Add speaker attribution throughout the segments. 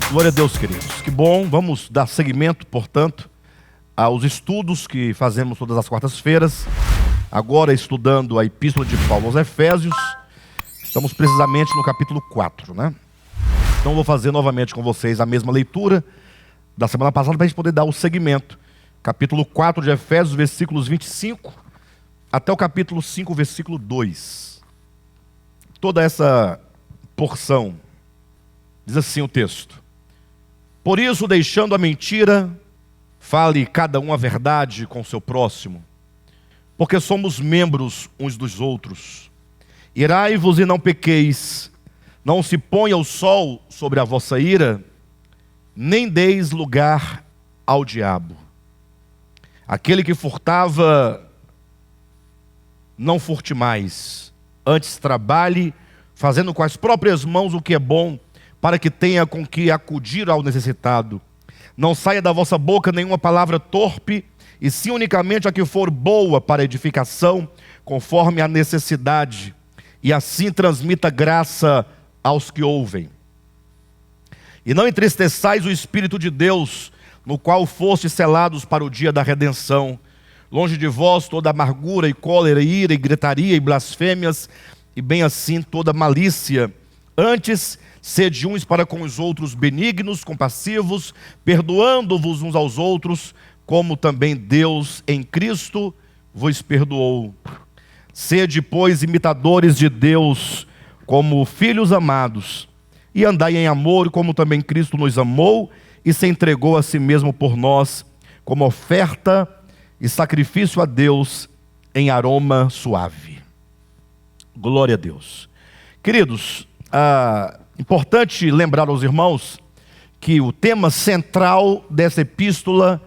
Speaker 1: Glória a Deus, queridos. Que bom. Vamos dar seguimento, portanto, aos estudos que fazemos todas as quartas-feiras. Agora estudando a Epístola de Paulo aos Efésios. Estamos precisamente no capítulo 4, né? Então vou fazer novamente com vocês a mesma leitura da semana passada para a gente poder dar o seguimento. Capítulo 4 de Efésios, versículos 25 até o capítulo 5, versículo 2. Toda essa porção, diz assim o texto: por isso, deixando a mentira, fale cada um a verdade com o seu próximo, porque somos membros uns dos outros. Irai-vos e não pequeis, não se ponha o sol sobre a vossa ira, nem deis lugar ao diabo. Aquele que furtava, não furte mais, antes trabalhe, fazendo com as próprias mãos o que é bom, para que tenha com que acudir ao necessitado. Não saia da vossa boca nenhuma palavra torpe, e sim unicamente a que for boa para edificação, conforme a necessidade, e assim transmita graça aos que ouvem. E não entristeçais o Espírito de Deus, no qual fostes selados para o dia da redenção. Longe de vós toda amargura e cólera, e ira, e gritaria, e blasfêmias, e bem assim toda malícia. Antes, sede uns para com os outros benignos, compassivos, perdoando-vos uns aos outros, como também Deus em Cristo vos perdoou. Sede, pois, imitadores de Deus, como filhos amados, e andai em amor, como também Cristo nos amou, e se entregou a si mesmo por nós, como oferta e sacrifício a Deus, em aroma suave. Glória a Deus. Queridos, importante lembrar aos irmãos que o tema central dessa epístola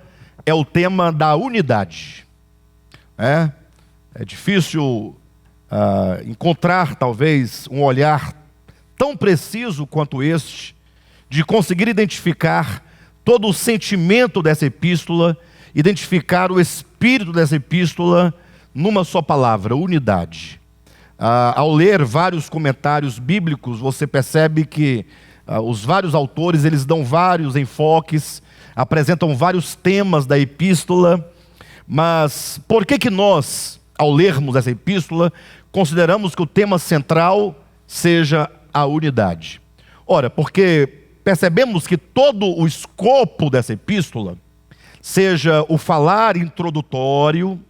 Speaker 1: é o tema da unidade. É difícil encontrar, talvez, um olhar tão preciso quanto este, de conseguir identificar todo o sentimento dessa epístola, identificar o espírito dessa epístola numa só palavra: unidade. Ao ler vários comentários bíblicos, você percebe que os vários autores, eles dão vários enfoques, apresentam vários temas da epístola. Mas por que nós, ao lermos essa epístola, consideramos que o tema central seja a unidade? Ora, porque percebemos que todo o escopo dessa epístola, seja o falar introdutório,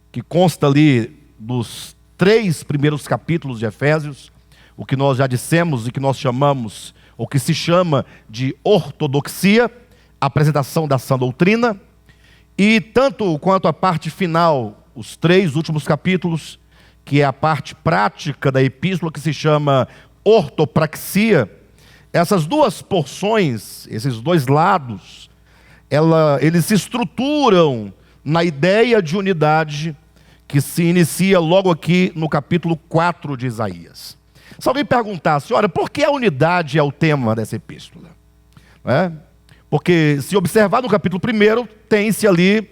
Speaker 1: que consta ali dos 3 primeiros capítulos de Efésios, o que nós já dissemos e que nós chamamos, ou que se chama de ortodoxia, a apresentação da sã doutrina, e tanto quanto a parte final, os 3 últimos capítulos, que é a parte prática da epístola, que se chama ortopraxia. Essas duas porções, esses dois lados, eles se estruturam na ideia de unidade que se inicia logo aqui no capítulo 4 de Isaías. Se alguém perguntasse, olha, por que a unidade é o tema dessa epístola? Porque se observar no capítulo 1, tem-se ali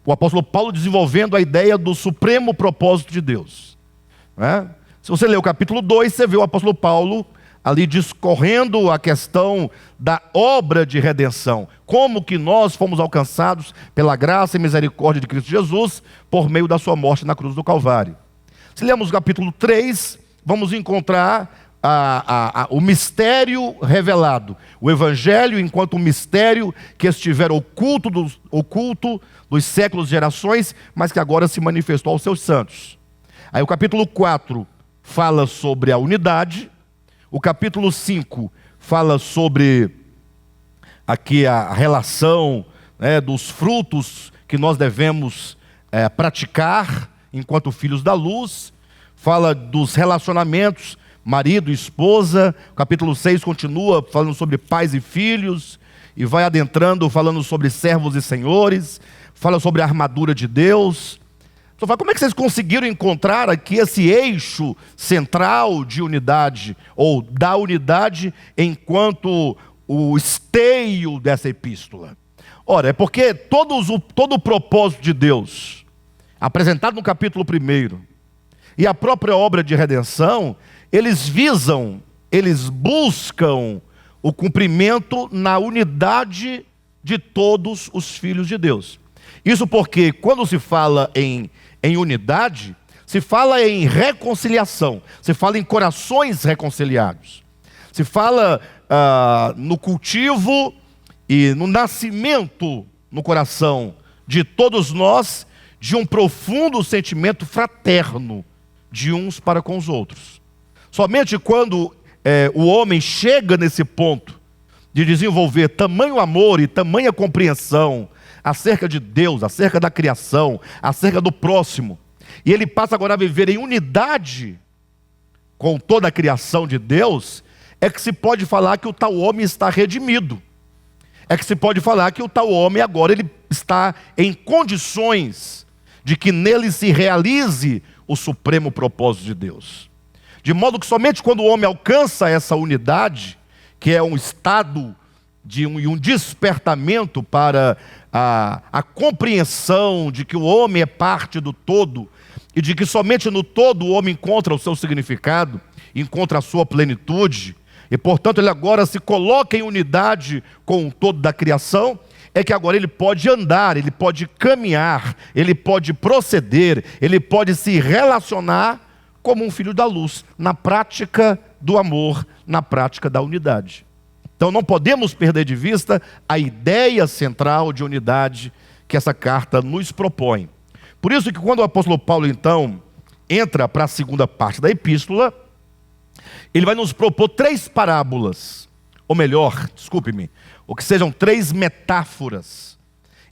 Speaker 1: o apóstolo Paulo desenvolvendo a ideia do supremo propósito de Deus. Se você ler o capítulo 2, você vê o apóstolo Paulo ali discorrendo a questão da obra de redenção. Como que nós fomos alcançados pela graça e misericórdia de Cristo Jesus por meio da sua morte na cruz do Calvário. Se lermos o capítulo 3, vamos encontrar o mistério revelado. O Evangelho enquanto um mistério que estiver oculto dos séculos e gerações, mas que agora se manifestou aos seus santos. Aí o capítulo 4 fala sobre a unidade. O capítulo 5 fala sobre aqui a relação dos frutos que nós devemos praticar enquanto filhos da luz. Fala dos relacionamentos marido e esposa. O capítulo 6 continua falando sobre pais e filhos, e vai adentrando falando sobre servos e senhores. Fala sobre a armadura de Deus. Então, como é que vocês conseguiram encontrar aqui esse eixo central de unidade, ou da unidade, enquanto o esteio dessa epístola? Ora, é porque todo o propósito de Deus, apresentado no capítulo 1, e a própria obra de redenção, eles buscam o cumprimento na unidade de todos os filhos de Deus. Isso porque quando se fala em unidade, se fala em reconciliação, se fala em corações reconciliados, se fala no cultivo e no nascimento no coração de todos nós de um profundo sentimento fraterno de uns para com os outros. Somente quando o homem chega nesse ponto de desenvolver tamanho amor e tamanha compreensão acerca de Deus, acerca da criação, acerca do próximo, e ele passa agora a viver em unidade com toda a criação de Deus, é que se pode falar que o tal homem está redimido. É que se pode falar que o tal homem agora ele está em condições de que nele se realize o supremo propósito de Deus. De modo que somente quando o homem alcança essa unidade, que é um estado de um despertamento para a compreensão de que o homem é parte do todo, e de que somente no todo o homem encontra o seu significado, encontra a sua plenitude, e portanto ele agora se coloca em unidade com o todo da criação, é que agora ele pode andar, ele pode caminhar, ele pode proceder, ele pode se relacionar como um filho da luz, na prática do amor, na prática da unidade. Então não podemos perder de vista a ideia central de unidade que essa carta nos propõe. Por isso que quando o apóstolo Paulo então entra para a segunda parte da epístola, ele vai nos propor 3 parábolas, ou melhor, desculpe-me, ou que sejam 3 metáforas.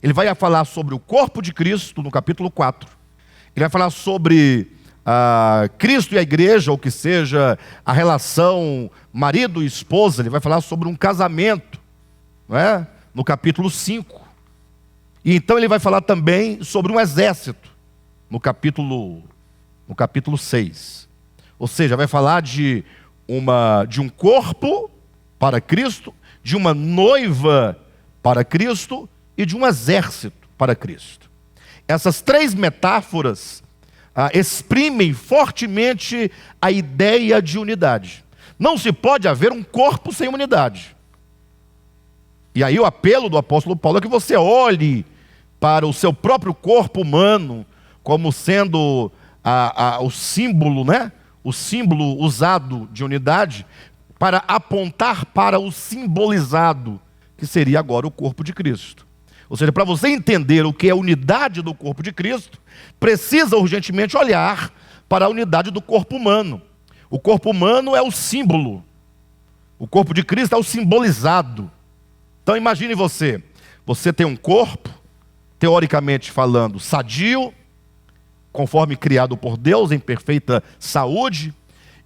Speaker 1: Ele vai falar sobre o corpo de Cristo no capítulo 4. Ele vai falar sobre Cristo e a igreja, ou que seja a relação marido e esposa. Ele vai falar sobre um casamento, não é? No capítulo 5. E então ele vai falar também sobre um exército no capítulo 6. Ou seja, vai falar de um corpo para Cristo, de uma noiva para Cristo e de um exército para Cristo. Essas 3 metáforas exprimem fortemente a ideia de unidade. Não se pode haver um corpo sem unidade. E aí o apelo do apóstolo Paulo é que você olhe para o seu próprio corpo humano como sendo o símbolo, né? O símbolo usado de unidade para apontar para o simbolizado, que seria agora o corpo de Cristo. Ou seja, para você entender o que é a unidade do corpo de Cristo, precisa urgentemente olhar para a unidade do corpo humano. O corpo humano é o símbolo. O corpo de Cristo é o simbolizado. Então imagine você tem um corpo, teoricamente falando, sadio, conforme criado por Deus, em perfeita saúde,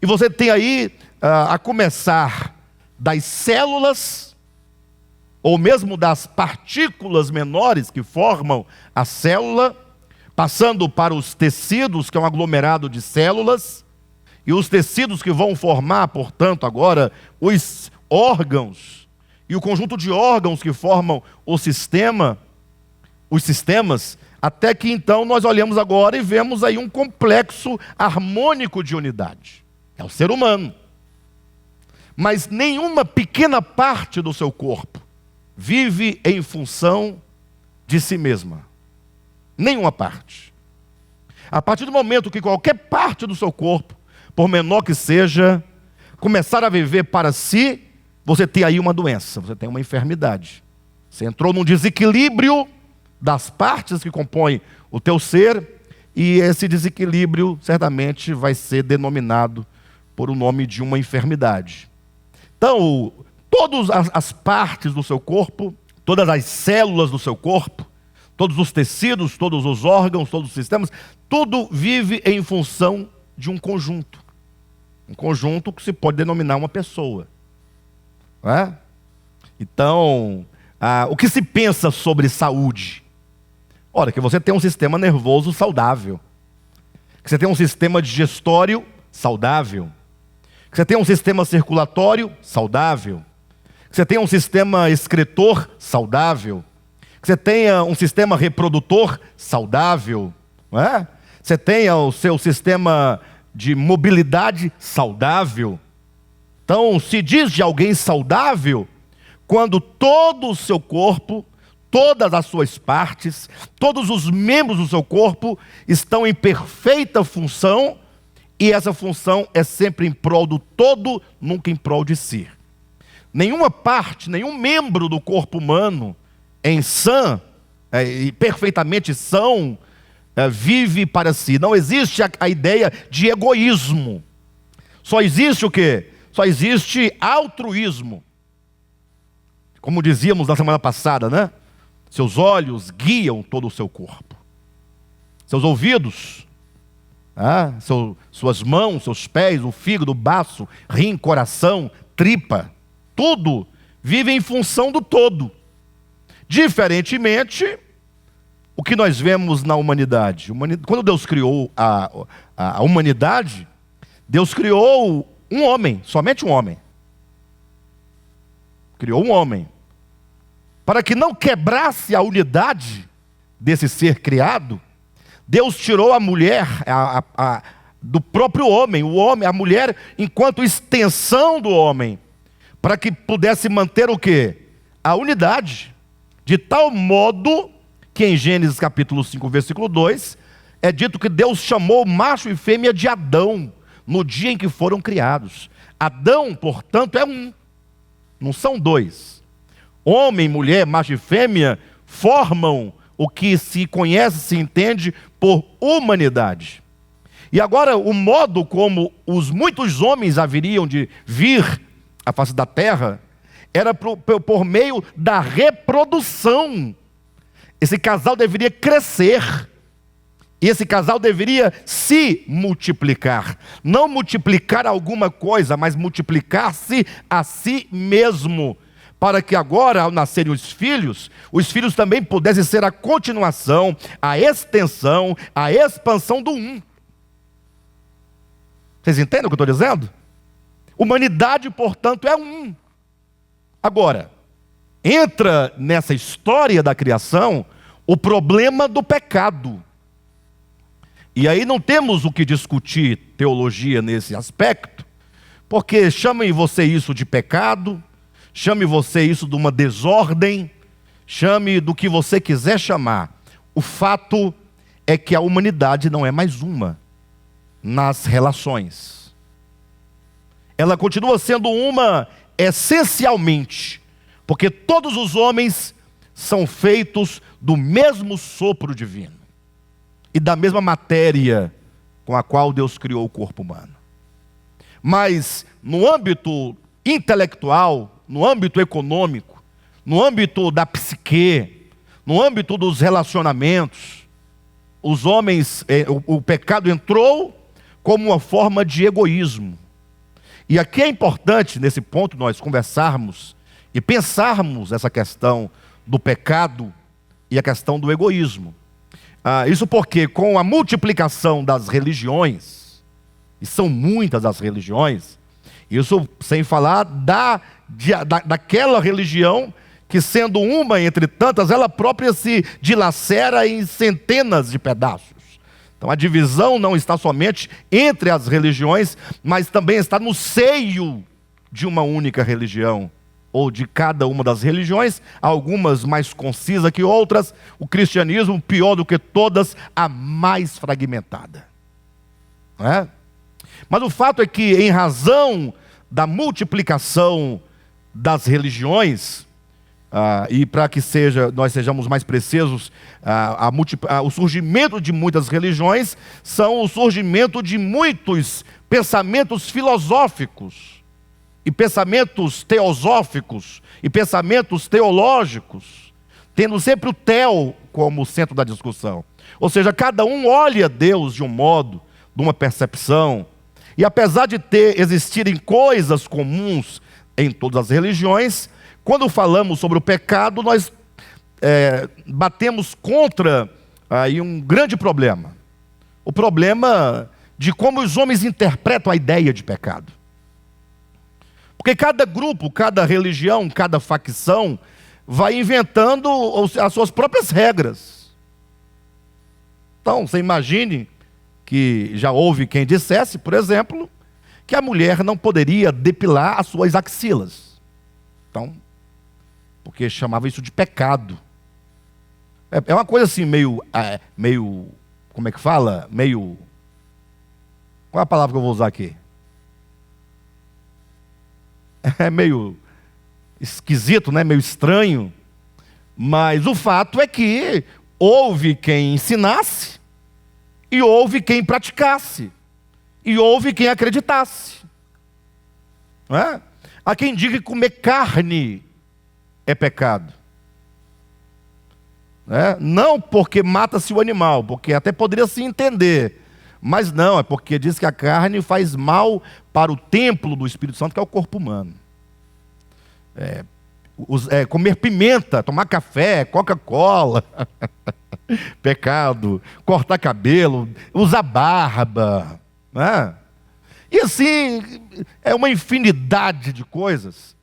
Speaker 1: e você tem aí, a começar das células, ou mesmo das partículas menores que formam a célula, passando para os tecidos, que é um aglomerado de células, e os tecidos que vão formar, portanto, agora, os órgãos, e o conjunto de órgãos que formam os sistemas, até que então nós olhamos agora e vemos aí um complexo harmônico de unidade. É o ser humano. Mas nenhuma pequena parte do seu corpo vive em função de si mesma. Nenhuma parte. A partir do momento que qualquer parte do seu corpo, por menor que seja, começar a viver para si, você tem aí uma doença, você tem uma enfermidade. Você entrou num desequilíbrio das partes que compõem o teu ser, e esse desequilíbrio certamente vai ser denominado por o nome de uma enfermidade. Então, todas as partes do seu corpo, todas as células do seu corpo, todos os tecidos, todos os órgãos, todos os sistemas, tudo vive em função de um conjunto. Um conjunto que se pode denominar uma pessoa. Não é? Então, o que se pensa sobre saúde? Ora, que você tem um sistema nervoso saudável, que você tem um sistema digestório saudável, que você tem um sistema circulatório saudável, que você tenha um sistema excretor saudável, que você tenha um sistema reprodutor saudável, não é? Você tenha o seu sistema de mobilidade saudável. Então, se diz de alguém saudável quando todo o seu corpo, todas as suas partes, todos os membros do seu corpo estão em perfeita função, e essa função é sempre em prol do todo, nunca em prol de si. Nenhuma parte, nenhum membro do corpo humano e perfeitamente são, vive para si. Não existe a ideia de egoísmo. Só existe o quê? Só existe altruísmo. Como dizíamos na semana passada, né? Seus olhos guiam todo o seu corpo. Seus ouvidos, suas mãos, seus pés, o fígado, o baço, rim, coração, tripa, tudo vive em função do todo. Diferentemente, o que nós vemos na humanidade. Quando Deus criou a humanidade, Deus criou um homem, somente um homem. Criou um homem. Para que não quebrasse a unidade desse ser criado, Deus tirou a mulher do próprio homem, a mulher enquanto extensão do homem, para que pudesse manter o quê? A unidade. De tal modo que em Gênesis capítulo 5, versículo 2, é dito que Deus chamou macho e fêmea de Adão, no dia em que foram criados. Adão, portanto, é um, não são dois. Homem, mulher, macho e fêmea formam o que se conhece, se entende por humanidade. E agora, o modo como os muitos homens haveriam de vir à face da terra era por meio da reprodução. Esse casal deveria crescer. E esse casal deveria se multiplicar. Não multiplicar alguma coisa, mas multiplicar-se a si mesmo. Para que agora, ao nascerem os filhos também pudessem ser a continuação, a extensão, a expansão do um. Vocês entendem o que eu estou dizendo? Humanidade, portanto, é um. Agora, entra nessa história da criação o problema do pecado. E aí não temos o que discutir teologia nesse aspecto, porque chame você isso de pecado, chame você isso de uma desordem, chame do que você quiser chamar. O fato é que a humanidade não é mais uma nas relações. Ela continua sendo uma essencialmente, porque todos os homens são feitos do mesmo sopro divino e da mesma matéria com a qual Deus criou o corpo humano. Mas no âmbito intelectual, no âmbito econômico, no âmbito da psique, no âmbito dos relacionamentos, os homens, o pecado entrou como uma forma de egoísmo. E aqui é importante, nesse ponto, nós conversarmos e pensarmos essa questão do pecado e a questão do egoísmo. Isso porque com a multiplicação das religiões, e são muitas as religiões, isso sem falar daquela religião que, sendo uma entre tantas, ela própria se dilacera em centenas de pedaços. Então a divisão não está somente entre as religiões, mas também está no seio de uma única religião, ou de cada uma das religiões, algumas mais concisas que outras. O cristianismo, pior do que todas, a mais fragmentada. Não é? Mas o fato é que, em razão da multiplicação das religiões, e para que nós sejamos mais precisos, o surgimento de muitas religiões são o surgimento de muitos pensamentos filosóficos, e pensamentos teosóficos, e pensamentos teológicos, tendo sempre o teo como centro da discussão. Ou seja, cada um olha Deus de um modo, de uma percepção, e apesar de existirem coisas comuns em todas as religiões, quando falamos sobre o pecado, nós batemos contra aí um grande problema. O problema de como os homens interpretam a ideia de pecado. Porque cada grupo, cada religião, cada facção vai inventando as suas próprias regras. Então, você imagine que já houve quem dissesse, por exemplo, que a mulher não poderia depilar as suas axilas. Então, porque chamava isso de pecado. É uma coisa assim meio, como é que fala? Meio, qual é a palavra que eu vou usar aqui? É meio esquisito, né? Meio estranho. Mas o fato é que houve quem ensinasse, e houve quem praticasse, e houve quem acreditasse. Não é? Há quem diga que comer carne é pecado. Não porque mata-se o animal, porque até poderia se entender, mas não, é porque diz que a carne faz mal para o templo do Espírito Santo, que é o corpo humano. Comer pimenta, tomar café, Coca-Cola, pecado. Cortar cabelo, usar barba, né? E assim, é uma infinidade de coisas.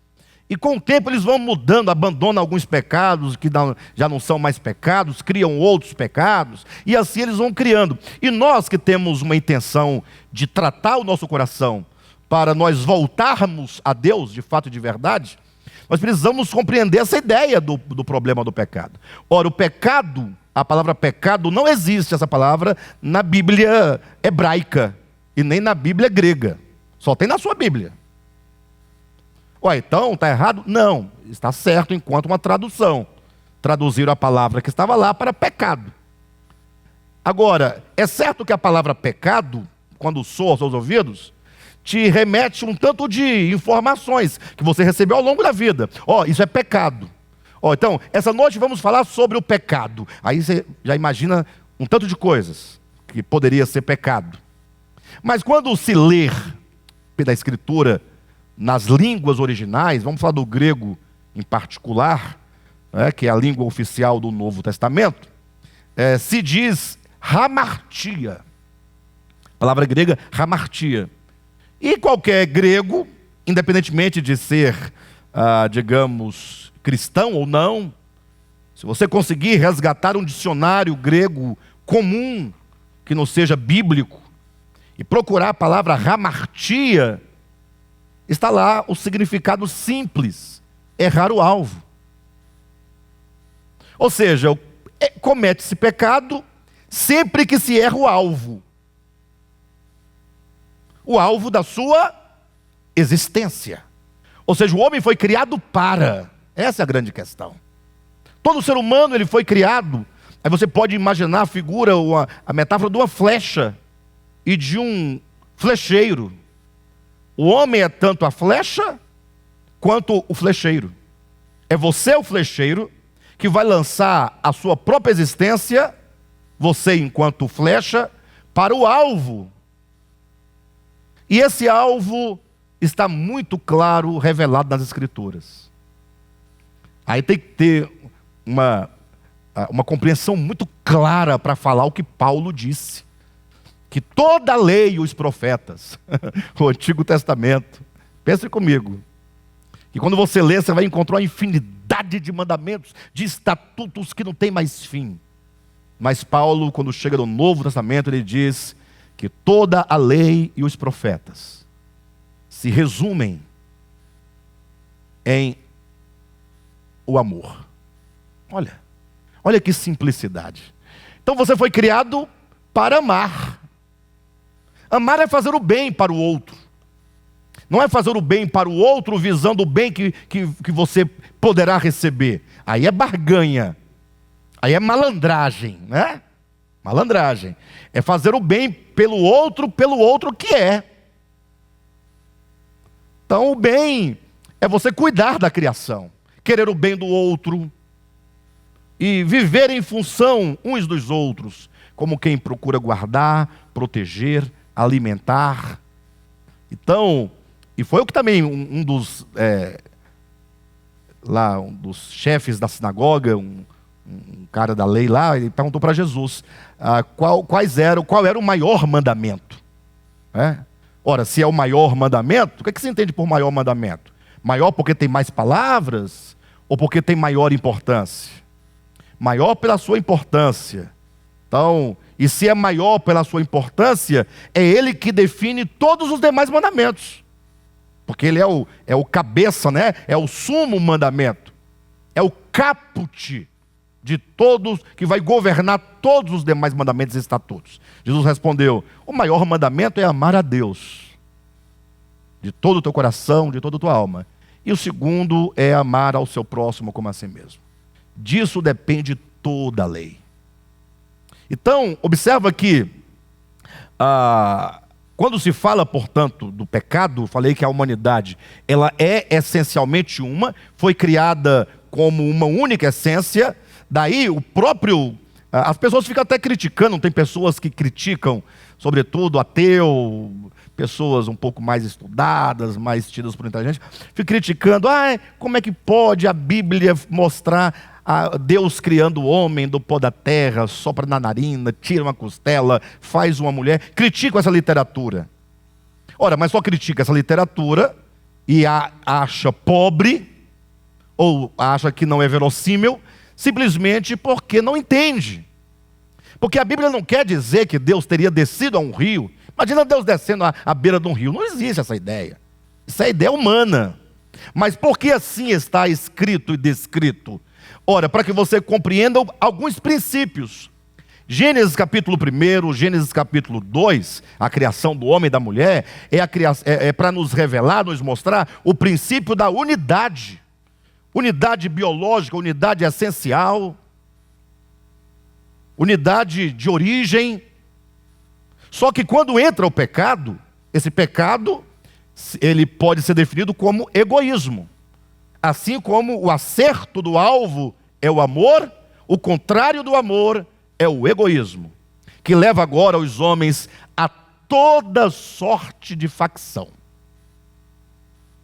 Speaker 1: E com o tempo eles vão mudando, abandonam alguns pecados que já não são mais pecados, criam outros pecados, e assim eles vão criando. E nós que temos uma intenção de tratar o nosso coração, para nós voltarmos a Deus de fato e de verdade, nós precisamos compreender essa ideia do problema do pecado. Ora, o pecado, a palavra pecado, não existe essa palavra na Bíblia hebraica, e nem na Bíblia grega, só tem na sua Bíblia. Então está errado? Não, está certo enquanto uma tradução. Traduziram a palavra que estava lá para pecado. Agora, é certo que a palavra pecado, quando soa aos seus ouvidos, te remete um tanto de informações que você recebeu ao longo da vida. Isso é pecado. Então, essa noite vamos falar sobre o pecado. Aí você já imagina um tanto de coisas que poderia ser pecado. Mas quando se ler da Escritura nas línguas originais, vamos falar do grego em particular, que é a língua oficial do Novo Testamento, se diz hamartia. A palavra grega, hamartia. E qualquer grego, independentemente de ser, digamos, cristão ou não, se você conseguir resgatar um dicionário grego comum, que não seja bíblico, e procurar a palavra hamartia, está lá o significado simples: errar o alvo. Ou seja, comete-se pecado sempre que se erra o alvo da sua existência. Ou seja, o homem foi criado para, essa é a grande questão. Todo ser humano ele foi criado, aí você pode imaginar a figura, a metáfora de uma flecha e de um flecheiro. O homem é tanto a flecha quanto o flecheiro. É você o flecheiro que vai lançar a sua própria existência, você enquanto flecha, para o alvo. E esse alvo está muito claro, revelado nas Escrituras. Aí tem que ter uma compreensão muito clara para falar o que Paulo disse. Que toda a lei e os profetas, o Antigo Testamento, pense comigo, que quando você lê, você vai encontrar uma infinidade de mandamentos, de estatutos que não tem mais fim. Mas Paulo, quando chega no Novo Testamento, ele diz que toda a lei e os profetas se resumem em o amor. Olha que simplicidade. Então você foi criado para amar. Amar é fazer o bem para o outro. Não é fazer o bem para o outro visando o bem que você poderá receber. Aí é barganha. Aí é malandragem, né? Malandragem. É fazer o bem pelo outro que é. Então o bem é você cuidar da criação, querer o bem do outro e viver em função uns dos outros, como quem procura guardar, proteger, alimentar. Então, e foi o que também um dos chefes da sinagoga, um cara da lei lá, ele perguntou para Jesus qual era o maior mandamento. Ora, se é o maior mandamento, o que você entende por maior mandamento? Maior porque tem mais palavras ou porque tem maior importância? Maior pela sua importância. Então, e se é maior pela sua importância, é ele que define todos os demais mandamentos. Porque ele é o cabeça, né? É o sumo mandamento. É o caput de todos, que vai governar todos os demais mandamentos e estatutos. Jesus respondeu: o maior mandamento é amar a Deus de todo o teu coração, de toda a tua alma. E o segundo é amar ao seu próximo como a si mesmo. Disso depende toda a lei. Então, observa que quando se fala, portanto, do pecado, falei que a humanidade, ela é essencialmente uma, foi criada como uma única essência. Daí o próprio, as pessoas ficam até criticando, tem pessoas que criticam, sobretudo ateu, pessoas um pouco mais estudadas, mais tidas por inteligentes, ficam criticando, como é que pode a Bíblia mostrar Deus criando o homem do pó da terra, sopra na narina, tira uma costela, faz uma mulher. Critica essa literatura. Ora, mas só critica essa literatura e acha pobre, ou acha que não é verossímil, simplesmente porque não entende. Porque a Bíblia não quer dizer que Deus teria descido a um rio. Imagina Deus descendo à beira de um rio. Não existe essa ideia. Isso é ideia humana. Mas por que assim está escrito e descrito? Ora, para que você compreenda alguns princípios. Gênesis capítulo 1, Gênesis capítulo 2, a criação do homem e da mulher, é para nos revelar, nos mostrar o princípio da unidade. Unidade biológica, unidade essencial, unidade de origem. Só que quando entra o pecado, esse pecado, ele pode ser definido como egoísmo. Assim como o acerto do alvo é o amor, o contrário do amor é o egoísmo, que leva agora os homens a toda sorte de facção.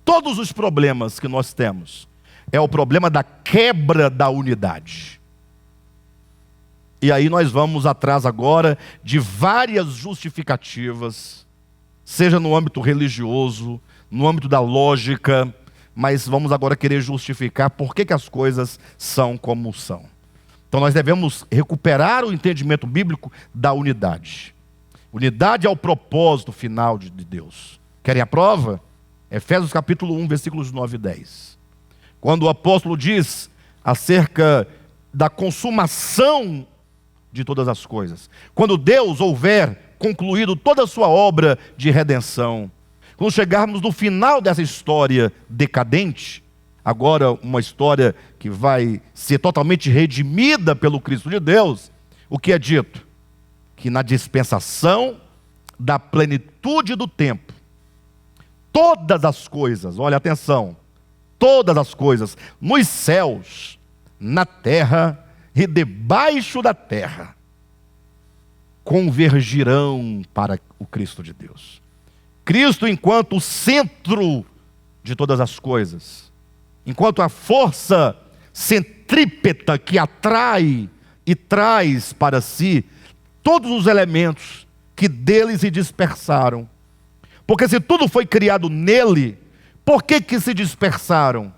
Speaker 1: Todos os problemas que nós temos é o problema da quebra da unidade. E aí nós vamos atrás agora de várias justificativas, seja no âmbito religioso, no âmbito da lógica, mas vamos agora querer justificar por que as coisas são como são. Então nós devemos recuperar o entendimento bíblico da unidade. Unidade é o propósito final de Deus. Querem a prova? Efésios capítulo 1, versículos 9 e 10. Quando o apóstolo diz acerca da consumação de todas as coisas. Quando Deus houver concluído toda a sua obra de redenção. Quando chegarmos no final dessa história decadente, agora uma história que vai ser totalmente redimida pelo Cristo de Deus, o que é dito? Que na dispensação da plenitude do tempo, todas as coisas, olha atenção, todas as coisas, nos céus, na terra e debaixo da terra, convergirão para o Cristo de Deus. Cristo enquanto o centro de todas as coisas, enquanto a força centrípeta que atrai e traz para si todos os elementos que dele se dispersaram. Porque se tudo foi criado nele, por que se dispersaram?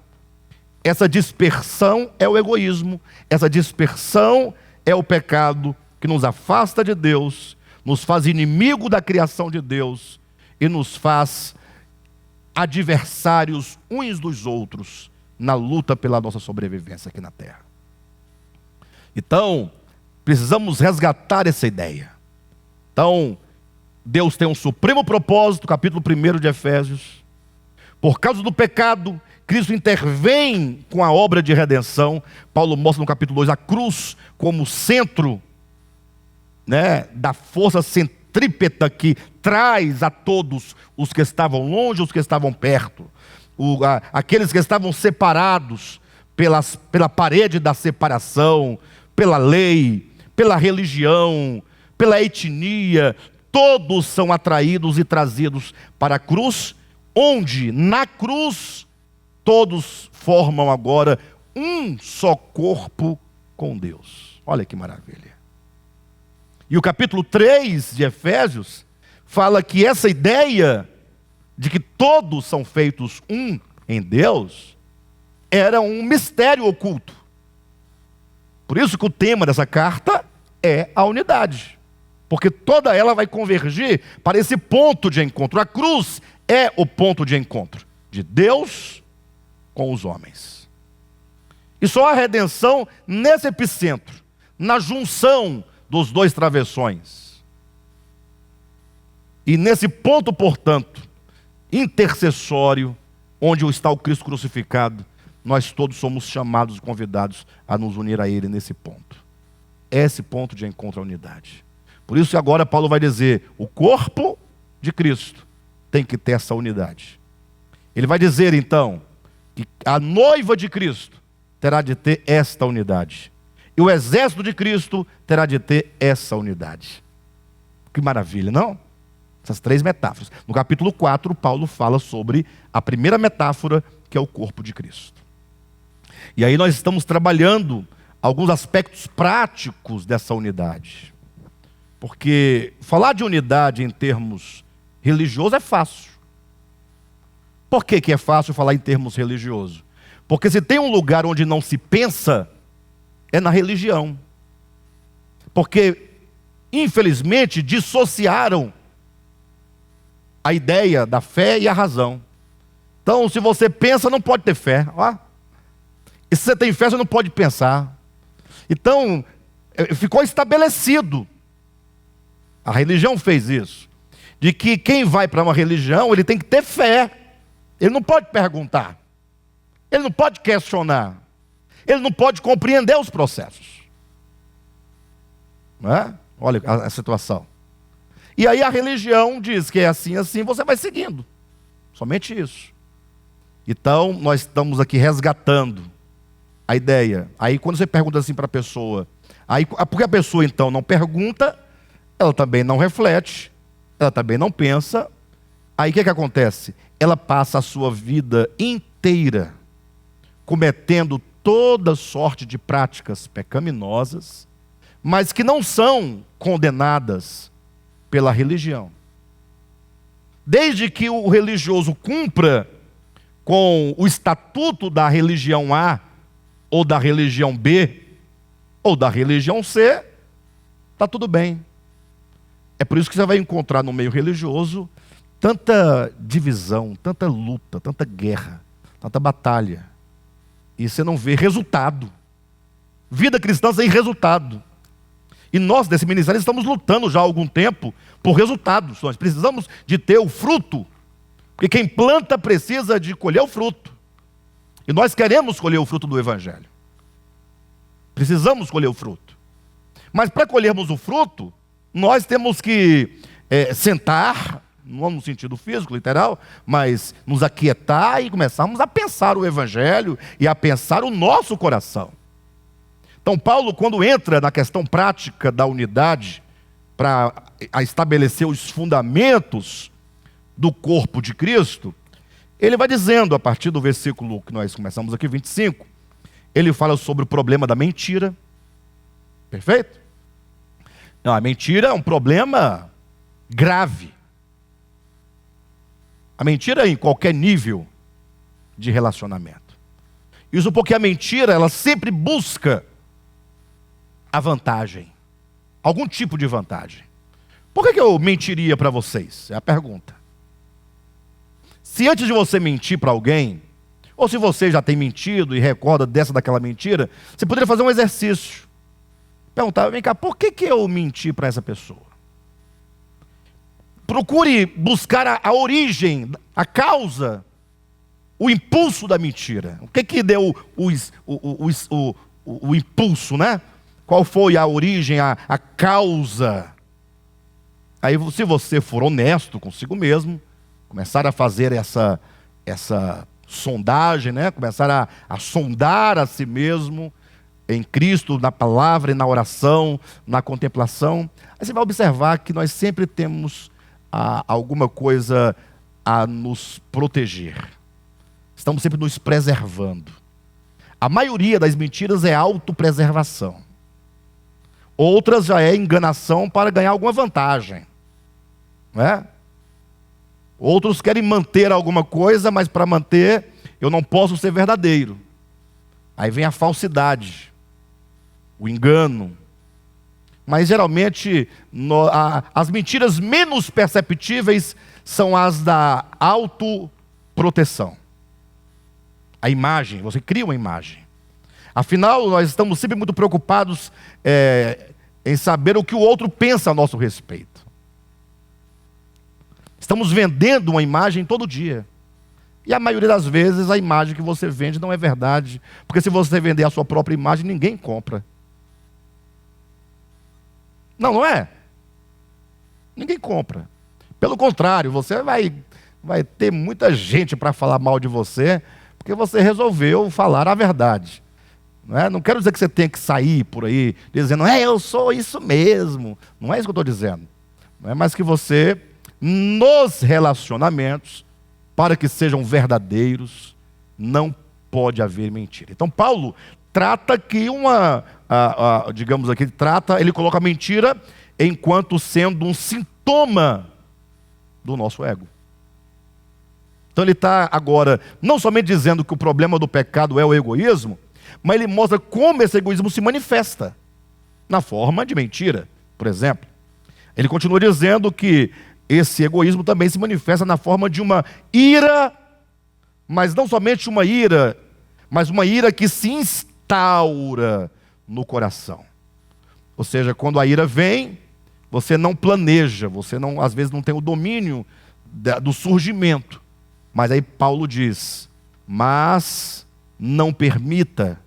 Speaker 1: Essa dispersão é o egoísmo, essa dispersão é o pecado que nos afasta de Deus, nos faz inimigo da criação de Deus e nos faz adversários uns dos outros na luta pela nossa sobrevivência aqui na terra. Então, precisamos resgatar essa ideia. Então, Deus tem um supremo propósito, capítulo 1 de Efésios. Por causa do pecado, Cristo intervém com a obra de redenção. Paulo mostra no capítulo 2 a cruz como centro, da força centrípeta que traz a todos os que estavam longe, os que estavam perto. Aqueles que estavam separados pela parede da separação, pela lei, pela religião, pela etnia, todos são atraídos e trazidos para a cruz, onde na cruz todos formam agora um só corpo com Deus. Olha que maravilha. E o capítulo 3 de Efésios fala que essa ideia de que todos são feitos um em Deus era um mistério oculto. Por isso que o tema dessa carta é a unidade. Porque toda ela vai convergir para esse ponto de encontro. A cruz é o ponto de encontro de Deus com os homens. E só há redenção nesse epicentro, na junção dos dois travessões. E nesse ponto, portanto, intercessório, onde está o Cristo crucificado, nós todos somos chamados e convidados a nos unir a Ele nesse ponto. Esse ponto de encontro à unidade. Por isso que agora Paulo vai dizer, o corpo de Cristo tem que ter essa unidade. Ele vai dizer então, que a noiva de Cristo terá de ter esta unidade. E o exército de Cristo terá de ter essa unidade. Que maravilha, não? Essas três metáforas. No capítulo 4, Paulo fala sobre a primeira metáfora, que é o corpo de Cristo. E aí nós estamos trabalhando alguns aspectos práticos dessa unidade. Porque falar de unidade em termos religiosos é fácil. Por que é fácil falar em termos religiosos? Porque se tem um lugar onde não se pensa, é na religião. Porque, infelizmente, dissociaram a ideia da fé e a razão. Então, se você pensa, não pode ter fé. Ó. E se você tem fé, você não pode pensar. Então, ficou estabelecido. A religião fez isso. De que quem vai para uma religião, ele tem que ter fé. Ele não pode perguntar. Ele não pode questionar. Ele não pode compreender os processos. Não é? Olha a situação. E aí a religião diz que é assim, assim, você vai seguindo. Somente isso. Então, nós estamos aqui resgatando a ideia. Aí quando você pergunta assim para a pessoa, aí, porque a pessoa então não pergunta, ela também não reflete, ela também não pensa, aí o que acontece? Ela passa a sua vida inteira cometendo toda sorte de práticas pecaminosas, mas que não são condenadas pela religião. Desde que o religioso cumpra com o estatuto da religião A, ou da religião B, ou da religião C, está tudo bem. É por isso que você vai encontrar no meio religioso tanta divisão, tanta luta, tanta guerra, tanta batalha. E você não vê resultado. Vida cristã sem resultado. E nós, desse ministério, estamos lutando já há algum tempo por resultados. Nós precisamos de ter o fruto. Porque quem planta precisa de colher o fruto. E nós queremos colher o fruto do Evangelho. Precisamos colher o fruto. Mas para colhermos o fruto, nós temos que sentar, não no sentido físico, literal, mas nos aquietar e começarmos a pensar o Evangelho e a pensar o nosso coração. Então Paulo, quando entra na questão prática da unidade, para estabelecer os fundamentos do corpo de Cristo, ele vai dizendo, a partir do versículo que nós começamos aqui, 25, ele fala sobre o problema da mentira. Perfeito? Não, a mentira é um problema grave. A mentira é em qualquer nível de relacionamento. Isso porque a mentira, ela sempre busca a vantagem. Algum tipo de vantagem. Por que eu mentiria para vocês? É a pergunta. Se antes de você mentir para alguém, ou se você já tem mentido e recorda dessa daquela mentira, você poderia fazer um exercício. Perguntar, vem cá, por que eu menti para essa pessoa? Procure buscar a origem, a causa, o impulso da mentira. O que deu o impulso, né? Qual foi a origem, a causa? Aí, se você for honesto consigo mesmo, começar a fazer essa sondagem, né? Começar a sondar a si mesmo em Cristo, na palavra e na oração, na contemplação, aí você vai observar que nós sempre temos alguma coisa a nos proteger. Estamos sempre nos preservando. A maioria das mentiras é autopreservação. Outras já é enganação para ganhar alguma vantagem. Não é? Outros querem manter alguma coisa, mas para manter, eu não posso ser verdadeiro. Aí vem a falsidade, o engano. Mas geralmente as mentiras menos perceptíveis são as da autoproteção. A imagem, você cria uma imagem. Afinal, nós estamos sempre muito preocupados em saber o que o outro pensa a nosso respeito. Estamos vendendo uma imagem todo dia. E a maioria das vezes a imagem que você vende não é verdade. Porque se você vender a sua própria imagem, ninguém compra. Não é? Ninguém compra. Pelo contrário, você vai ter muita gente para falar mal de você, porque você resolveu falar a verdade. Não é? Não quero dizer que você tem que sair por aí dizendo, eu sou isso mesmo. Não é isso que eu estou dizendo. Não é mais que você, nos relacionamentos, para que sejam verdadeiros, não pode haver mentira. Então Paulo trata que digamos aqui, ele coloca a mentira enquanto sendo um sintoma do nosso ego. Então ele está agora, não somente dizendo que o problema do pecado é o egoísmo, mas ele mostra como esse egoísmo se manifesta na forma de mentira, por exemplo. Ele continua dizendo que esse egoísmo também se manifesta na forma de uma ira, mas não somente uma ira, mas uma ira que se instaura no coração. Ou seja, quando a ira vem, você não planeja, você não, às vezes não tem o domínio do surgimento. Mas aí Paulo diz, mas não permita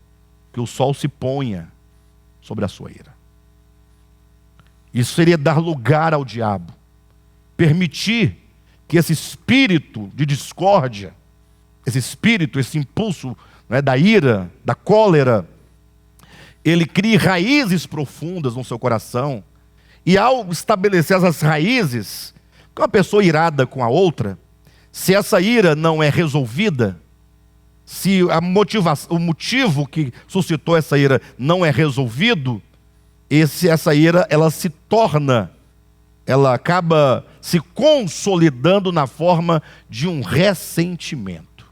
Speaker 1: que o sol se ponha sobre a sua ira. Isso seria dar lugar ao diabo. Permitir que esse espírito de discórdia, esse espírito, esse impulso da ira, da cólera, ele crie raízes profundas no seu coração. E ao estabelecer essas raízes, com uma pessoa irada com a outra, se essa ira não é resolvida, se o motivo que suscitou essa ira não é resolvido, essa ira ela acaba se consolidando na forma de um ressentimento.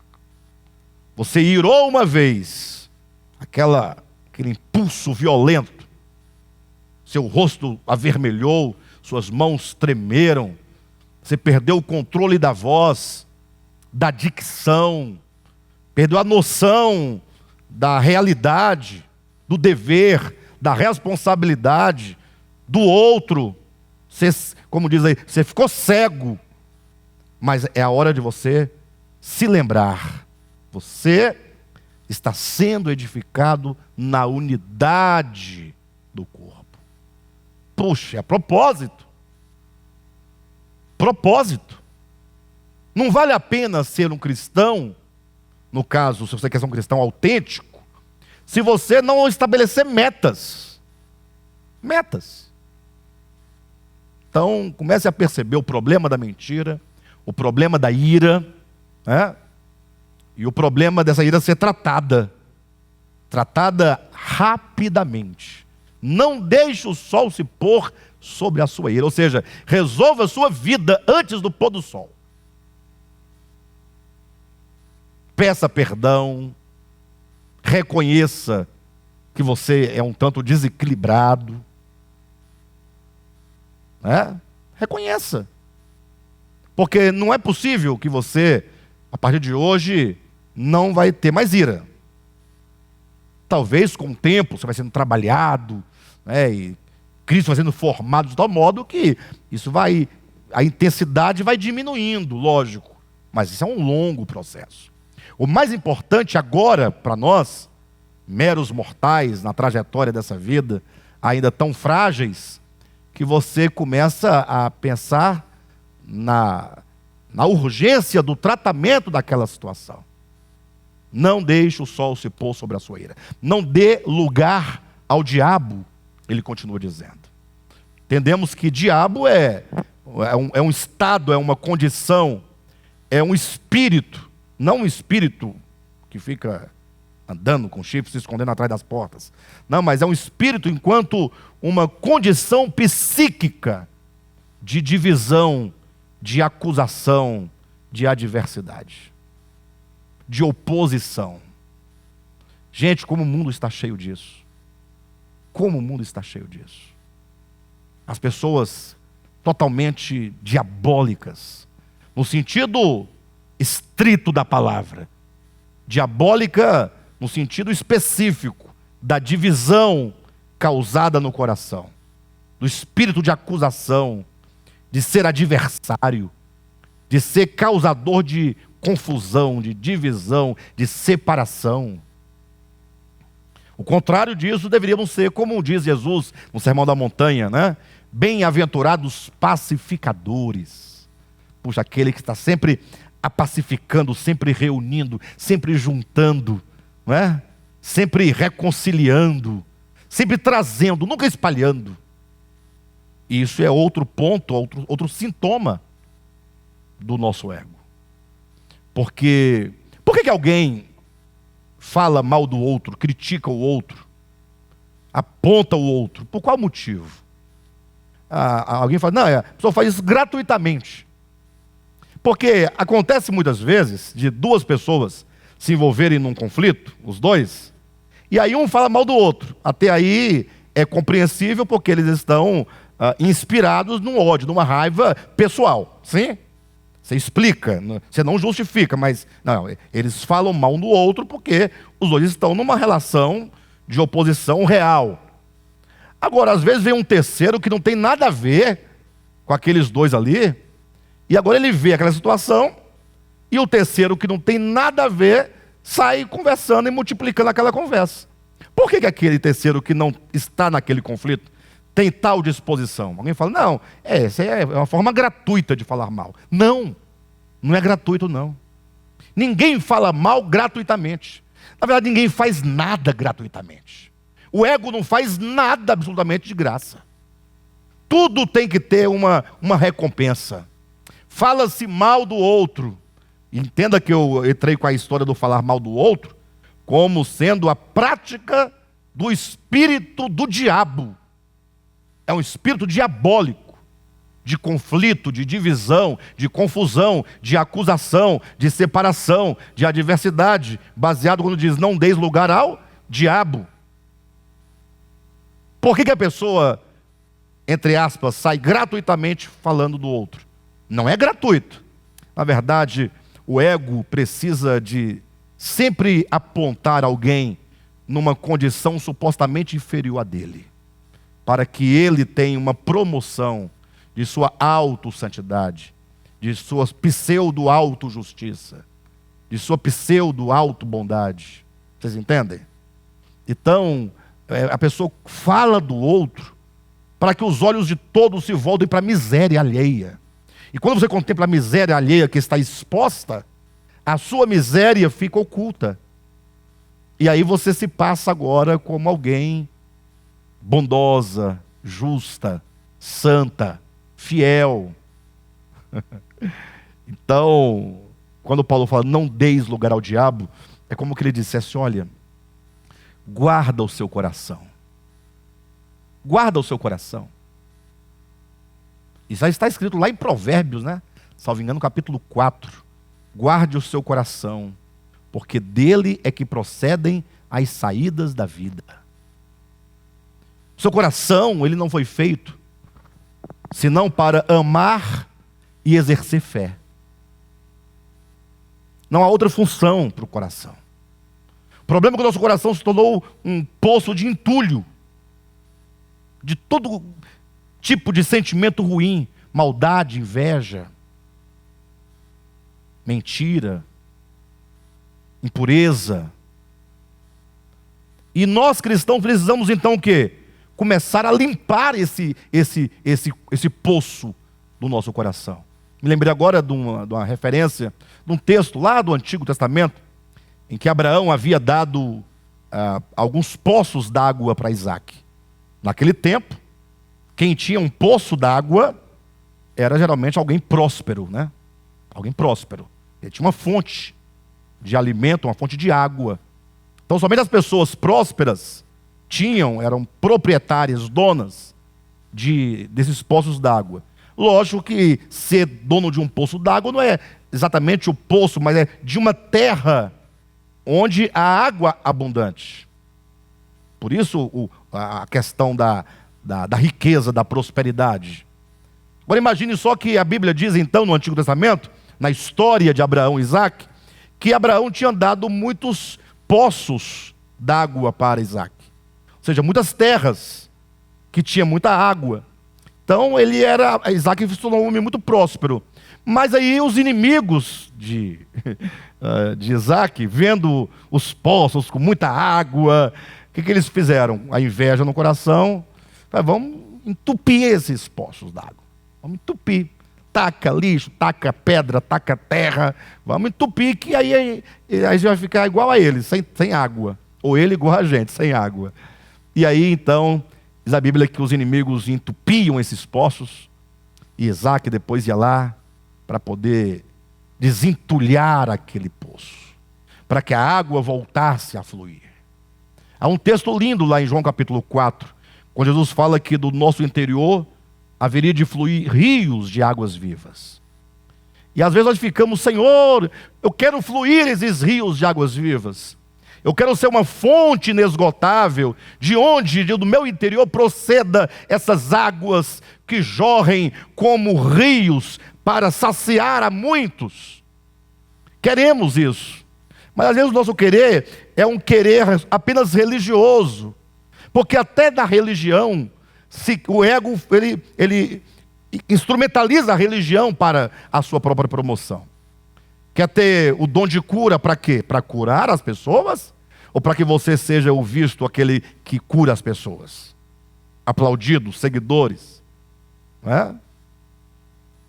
Speaker 1: Você irou uma vez, aquele impulso violento, seu rosto avermelhou, suas mãos tremeram, você perdeu o controle da voz, da dicção, perdeu a noção da realidade, do dever, da responsabilidade do outro. Você, como diz aí, você ficou cego. Mas é a hora de você se lembrar. Você está sendo edificado na unidade do corpo. Puxa, é propósito. Propósito. Não vale a pena ser um cristão, no caso, se você quer ser um cristão autêntico, se você não estabelecer metas. Metas. Então, comece a perceber o problema da mentira, o problema da ira, e o problema dessa ira ser tratada rapidamente. Não deixe o sol se pôr sobre a sua ira, ou seja, resolva a sua vida antes do pôr do sol. Peça perdão, reconheça que você é um tanto desequilibrado, reconheça, porque não é possível que você, a partir de hoje, não vai ter mais ira. Talvez com o tempo você vai sendo trabalhado, e Cristo vai sendo formado de tal modo que a intensidade vai diminuindo, lógico, mas isso é um longo processo. O mais importante agora para nós, meros mortais na trajetória dessa vida, ainda tão frágeis, que você começa a pensar na urgência do tratamento daquela situação. Não deixe o sol se pôr sobre a sua ira. Não dê lugar ao diabo, ele continua dizendo. Entendemos que diabo é um estado, é uma condição, é um espírito, não um espírito que fica andando com chifres, se escondendo atrás das portas. Não, mas é um espírito enquanto uma condição psíquica de divisão, de acusação, de adversidade, de oposição. Gente, como o mundo está cheio disso. Como o mundo está cheio disso. As pessoas totalmente diabólicas, no sentido estrito da palavra. Diabólica no sentido específico da divisão causada no coração, do espírito de acusação, de ser adversário, de ser causador de confusão, de divisão, de separação. O contrário disso deveríamos ser, como diz Jesus no Sermão da Montanha, né? Bem-aventurados pacificadores. Puxa, aquele que está sempre pacificando, sempre reunindo, sempre juntando, não é? Sempre reconciliando, sempre trazendo, nunca espalhando. E isso é outro ponto, outro sintoma do nosso ego. Por que alguém fala mal do outro, critica o outro, aponta o outro? Por qual motivo? Alguém fala, não, a pessoa faz isso gratuitamente. Porque acontece muitas vezes de duas pessoas se envolverem num conflito, os dois, e aí um fala mal do outro. Até aí é compreensível porque eles estão inspirados num ódio, numa raiva pessoal. Sim? Você explica, você não justifica, mas não, eles falam mal um do outro porque os dois estão numa relação de oposição real. Agora, às vezes vem um terceiro que não tem nada a ver com aqueles dois ali, e agora ele vê aquela situação, e o terceiro que não tem nada a ver, sai conversando e multiplicando aquela conversa. Por que aquele terceiro que não está naquele conflito tem tal disposição? Alguém fala, não, essa é uma forma gratuita de falar mal. Não, não é gratuito não. Ninguém fala mal gratuitamente. Na verdade, ninguém faz nada gratuitamente. O ego não faz nada absolutamente de graça. Tudo tem que ter uma recompensa. Fala-se mal do outro. Entenda que eu entrei com a história do falar mal do outro como sendo a prática do espírito do diabo. É um espírito diabólico, de conflito, de divisão, de confusão, de acusação, de separação, de adversidade, baseado quando diz, não deis lugar ao diabo. Por que a pessoa, entre aspas, sai gratuitamente falando do outro? Não é gratuito. Na verdade, o ego precisa de sempre apontar alguém numa condição supostamente inferior a dele, para que ele tenha uma promoção de sua autossantidade, de sua pseudo-auto-justiça, de sua pseudo-auto-bondade. Vocês entendem? Então, a pessoa fala do outro para que os olhos de todos se voltem para a miséria alheia. E quando você contempla a miséria alheia que está exposta, a sua miséria fica oculta. E aí você se passa agora como alguém bondosa, justa, santa, fiel. Então, quando Paulo fala, não deis lugar ao diabo, é como que ele dissesse, olha, guarda o seu coração. Guarda o seu coração. Isso já está escrito lá em Provérbios, né? Salvo engano, capítulo 4. Guarde o seu coração, porque dele é que procedem as saídas da vida. O seu coração, ele não foi feito senão para amar e exercer fé. Não há outra função para o coração. O problema é que o nosso coração se tornou um poço de entulho, de todo tipo de sentimento ruim, maldade, inveja, mentira, impureza. E nós cristãos precisamos então o quê? Começar a limpar esse poço do nosso coração. Me lembrei agora de uma referência, de um texto lá do Antigo Testamento, em que Abraão havia dado alguns poços d'água para Isaac. Naquele tempo, quem tinha um poço d'água era geralmente alguém próspero, né? Alguém próspero. Ele tinha uma fonte de alimento, uma fonte de água. Então somente as pessoas prósperas eram proprietárias, donas desses poços d'água. Lógico que ser dono de um poço d'água não é exatamente o poço, mas é de uma terra onde há água abundante. Por isso a questão da da riqueza, da prosperidade. Agora imagine só que a Bíblia diz então no Antigo Testamento, na história de Abraão e Isaac, que Abraão tinha dado muitos poços d'água para Isaac. Ou seja, muitas terras que tinha muita água. Então Isaac se tornou um homem muito próspero. Mas aí os inimigos de Isaac, vendo os poços com muita água, o que eles fizeram? A inveja no coração, vamos entupir esses poços d'água. Vamos entupir. Taca lixo, taca pedra, taca terra. Vamos entupir, que aí a gente vai ficar igual a eles, sem água. Ou ele igual a gente, sem água. E aí então, diz a Bíblia que os inimigos entupiam esses poços. E Isaac depois ia lá para poder desentulhar aquele poço. Para que a água voltasse a fluir. Há um texto lindo lá em João capítulo 4, quando Jesus fala que do nosso interior haveria de fluir rios de águas vivas. E às vezes nós ficamos, Senhor, eu quero fluir esses rios de águas vivas. Eu quero ser uma fonte inesgotável, de onde, do meu interior, proceda essas águas que jorrem como rios para saciar a muitos. Queremos isso. Mas às vezes o nosso querer é um querer apenas religioso. Porque até na religião, o ego ele instrumentaliza a religião para a sua própria promoção. Quer ter o dom de cura para quê? Para curar as pessoas? Ou para que você seja o visto, aquele que cura as pessoas? Aplaudido, seguidores. Não é?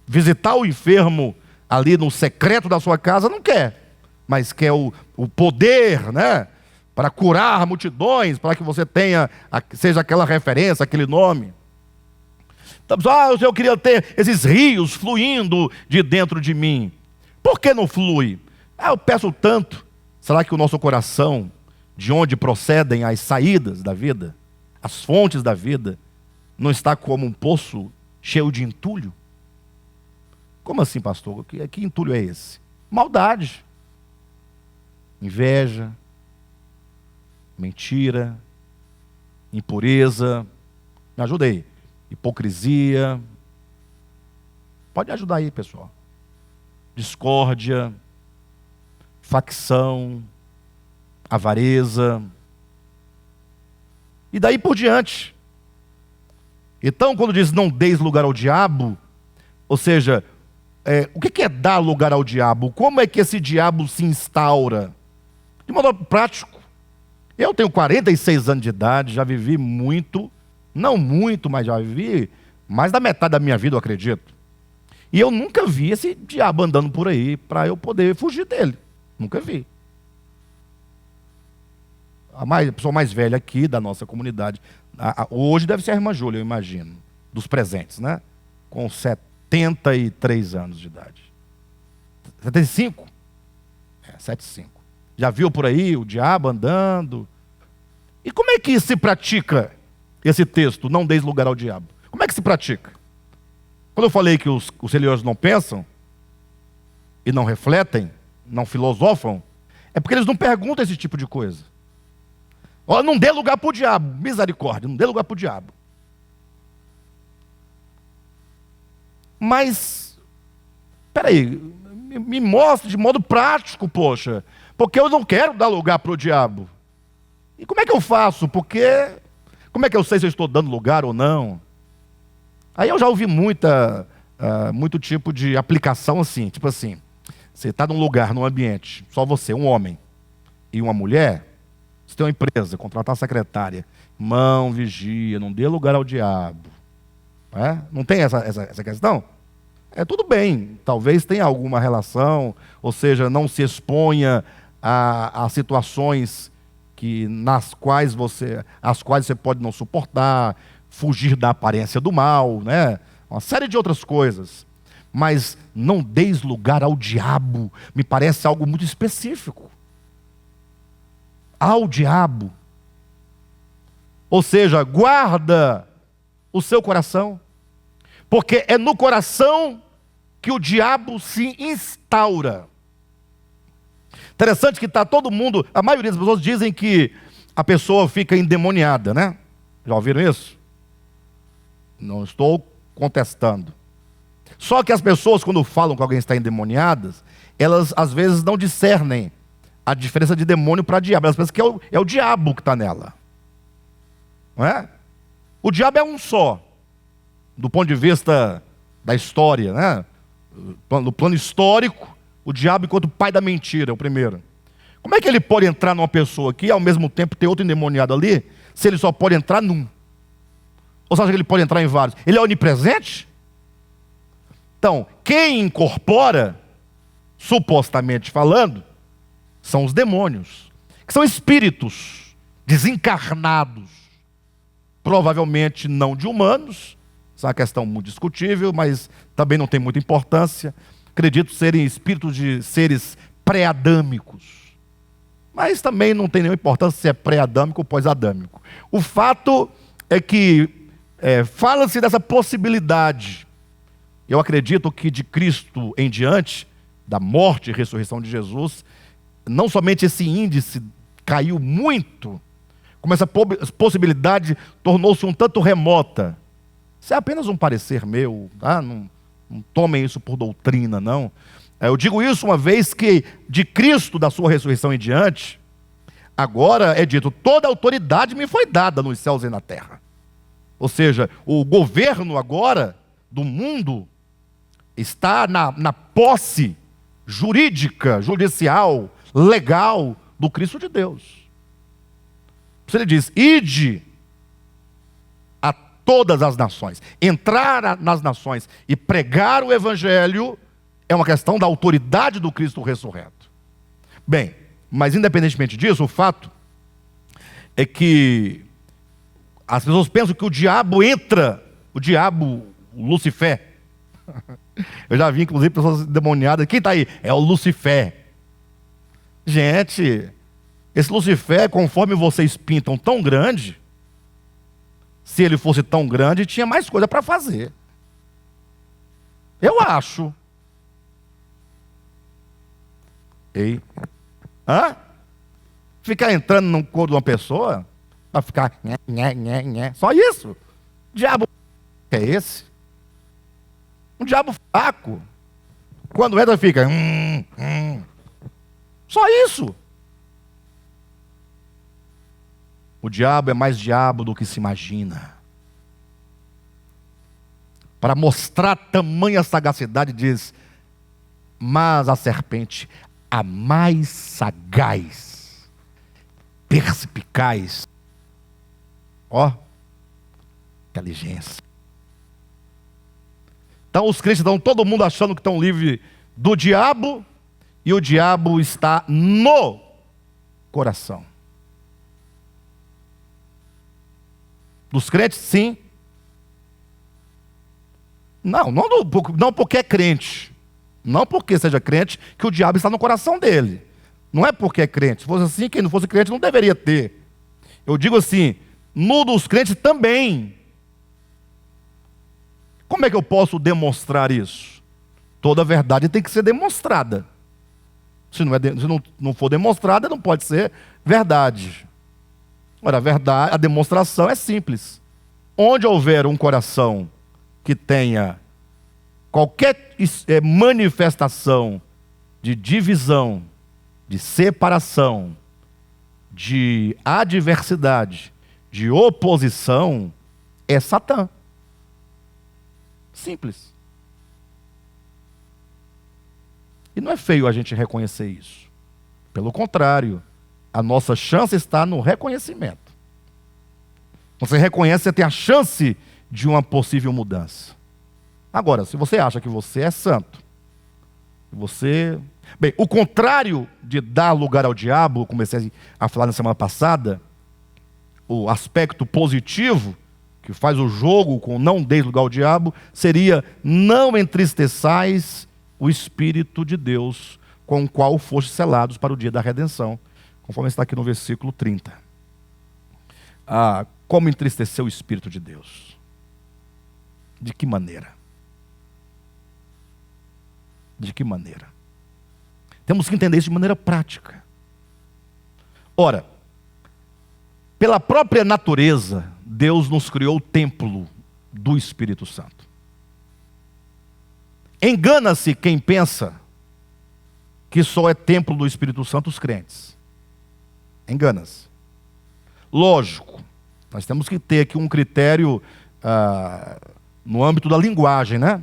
Speaker 1: Visitar o enfermo ali no secreto da sua casa não quer. Mas quer o poder, né? Para curar multidões, para que você seja aquela referência, aquele nome. Então, eu queria ter esses rios fluindo de dentro de mim. Por que não flui? Eu peço tanto. Será que o nosso coração, de onde procedem as saídas da vida, as fontes da vida, não está como um poço cheio de entulho? Como assim, pastor? Que entulho é esse? Maldade. Inveja, mentira, impureza, me ajuda aí, hipocrisia, pode ajudar aí, pessoal, discórdia, facção, avareza, e daí por diante. Então, quando diz não deis lugar ao diabo, ou seja, o que é dar lugar ao diabo? Como é que esse diabo se instaura? De modo prático. Eu tenho 46 anos de idade, já vivi muito, não muito, mas já vivi mais da metade da minha vida, eu acredito. E eu nunca vi esse diabo andando por aí para eu poder fugir dele. Nunca vi. A pessoa mais velha aqui da nossa comunidade, hoje deve ser a irmã Júlia, eu imagino, dos presentes, né? Com 73 anos de idade. 75? 75. Já viu por aí o diabo andando? E como é que se pratica esse texto, não deis lugar ao diabo? Como é que se pratica? Quando eu falei que os religiosos não pensam, e não refletem, não filosofam, é porque eles não perguntam esse tipo de coisa. Olha, não dê lugar para o diabo, misericórdia, não dê lugar para o diabo. Mas, peraí, me mostre de modo prático, poxa. Porque eu não quero dar lugar para o diabo. E como é que eu faço? Como é que eu sei se eu estou dando lugar ou não? Aí eu já ouvi muito tipo de aplicação assim. Tipo assim, você está num lugar, num ambiente, só você, um homem e uma mulher. Você tem uma empresa, contratar uma secretária. Irmão, vigia, não dê lugar ao diabo. Não tem essa questão? Tudo bem, talvez tenha alguma relação, ou seja, não se exponha a situações as quais você pode não suportar, fugir da aparência do mal, né? Uma série de outras coisas. Mas não deis lugar ao diabo, me parece algo muito específico. Ao diabo. Ou seja, guarda o seu coração, porque é no coração que o diabo se instaura. Interessante que está todo mundo, a maioria das pessoas dizem que a pessoa fica endemoniada, né? Já ouviram isso? Não estou contestando. Só que as pessoas, quando falam que alguém está endemoniadas, elas às vezes não discernem a diferença de demônio para diabo. Elas pensam que é o diabo que está nela. Não é? O diabo é um só, do ponto de vista da história, né? No plano histórico, o diabo enquanto pai da mentira, é o primeiro. Como é que ele pode entrar numa pessoa aqui e ao mesmo tempo ter outro endemoniado ali, se ele só pode entrar num? Ou você acha que ele pode entrar em vários? Ele é onipresente? Então, quem incorpora, supostamente falando, são os demônios, que são espíritos desencarnados, provavelmente não de humanos. Essa é uma questão muito discutível, mas também não tem muita importância. Acredito serem espíritos de seres pré-adâmicos. Mas também não tem nenhuma importância se é pré-adâmico ou pós-adâmico. O fato é que fala-se dessa possibilidade. Eu acredito que de Cristo em diante, da morte e ressurreição de Jesus, não somente esse índice caiu muito, como essa possibilidade tornou-se um tanto remota. Isso é apenas um parecer meu, tá? Não tomem isso por doutrina, não. Eu digo isso uma vez que de Cristo, da sua ressurreição em diante, agora é dito, toda autoridade me foi dada nos céus e na terra. Ou seja, o governo agora do mundo está na posse jurídica, judicial, legal do Cristo de Deus. Ele diz, ide a todas as nações. Entrar nas nações e pregar o evangelho é uma questão da autoridade do Cristo ressurreto. Bem, mas independentemente disso, o fato é que as pessoas pensam que o diabo, o Lucifer. Eu já vi, inclusive, pessoas endemoniadas. Quem está aí? É o Lucifer. Gente, esse Lucifer, conforme vocês pintam tão grande, se ele fosse tão grande, tinha mais coisa para fazer. Eu acho. Ei. Hã? Ficar entrando no corpo de uma pessoa, para ficar nhé. Só isso. Diabo é esse? Um diabo fraco. Quando entra, fica. Só isso. O diabo é mais diabo do que se imagina. Para mostrar tamanha sagacidade, diz: mas a serpente, a mais sagaz, perspicaz, inteligência. Então os crentes estão todo mundo achando que estão livres do diabo, e o diabo está no coração. Dos crentes, sim. Não porque é crente. Não porque seja crente que o diabo está no coração dele. Não é porque é crente. Se fosse assim, quem não fosse crente não deveria ter. Eu digo assim, no dos crentes também. Como é que eu posso demonstrar isso? Toda verdade tem que ser demonstrada. Se não for demonstrada, não pode ser verdade. Ora, a verdade, a demonstração é simples. Onde houver um coração que tenha qualquer manifestação de divisão, de separação, de adversidade, de oposição, é Satã. Simples. E não é feio a gente reconhecer isso. Pelo contrário, a nossa chance está no reconhecimento. Você reconhece, você tem a chance de uma possível mudança. Agora, se você acha que você é santo, Bem, o contrário de dar lugar ao diabo, comecei a falar na semana passada, o aspecto positivo, que faz o jogo com não deis lugar ao diabo, seria: não entristeçais o Espírito de Deus, com o qual foste selados para o dia da redenção, conforme está aqui no versículo 30. Como entristecer o Espírito de Deus? De que maneira? De que maneira? Temos que entender isso de maneira prática. Ora, pela própria natureza, Deus nos criou o templo do Espírito Santo. Engana-se quem pensa que só é templo do Espírito Santo os crentes. Engana-se. Lógico, nós temos que ter aqui um critério no âmbito da linguagem, né?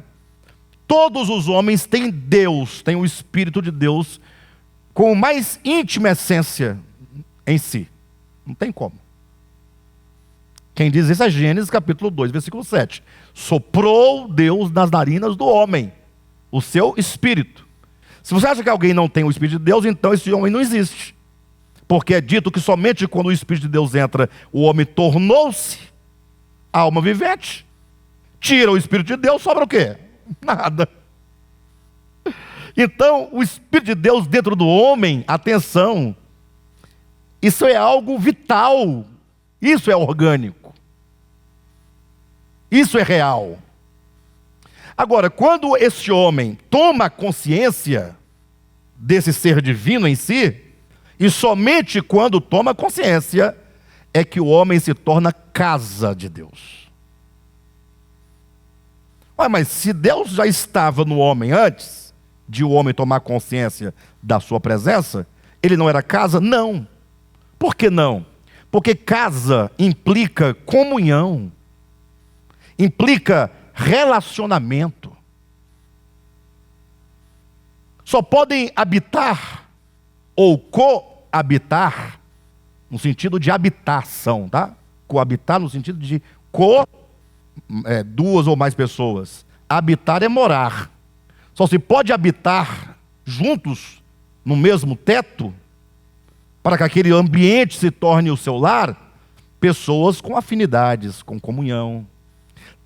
Speaker 1: Todos os homens têm Deus, têm o Espírito de Deus com mais íntima essência em si. Não tem como. Quem diz isso é Gênesis capítulo 2, versículo 7. Soprou Deus nas narinas do homem o seu espírito. Se você acha que alguém não tem o Espírito de Deus, então esse homem não existe. Porque é dito que somente quando o Espírito de Deus entra, o homem tornou-se alma vivente. Tira o Espírito de Deus, sobra o quê? Nada. Então, o Espírito de Deus dentro do homem, atenção, isso é algo vital, isso é orgânico, isso é real. Agora, quando esse homem toma consciência desse ser divino em si, e somente quando toma consciência, é que o homem se torna casa de Deus. Ué, mas se Deus já estava no homem antes de o homem tomar consciência da sua presença, ele não era casa? Não. Por que não? Porque casa implica comunhão, implica relacionamento. Só podem habitar ou coabitar no sentido de habitação, tá? Coabitar no sentido de duas ou mais pessoas. Habitar é morar. Só se pode habitar juntos no mesmo teto, para que aquele ambiente se torne o seu lar, pessoas com afinidades, com comunhão.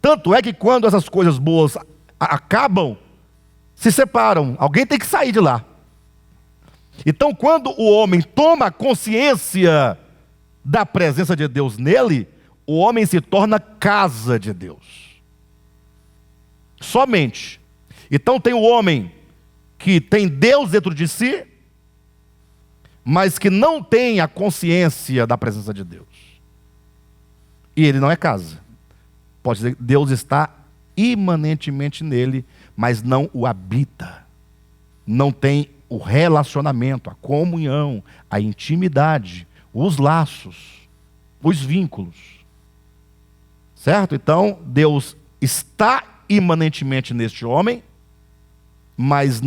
Speaker 1: Tanto é que quando essas coisas boas acabam, se separam. Alguém tem que sair de lá. Então, quando o homem toma consciência da presença de Deus nele, o homem se torna casa de Deus. Somente. Então tem o homem que tem Deus dentro de si, mas que não tem a consciência da presença de Deus. E ele não é casa. Pode dizer que Deus está imanentemente nele, mas não o habita. Não tem o relacionamento, a comunhão, a intimidade, os laços, os vínculos. Certo? Então, Deus está imanentemente neste homem, mas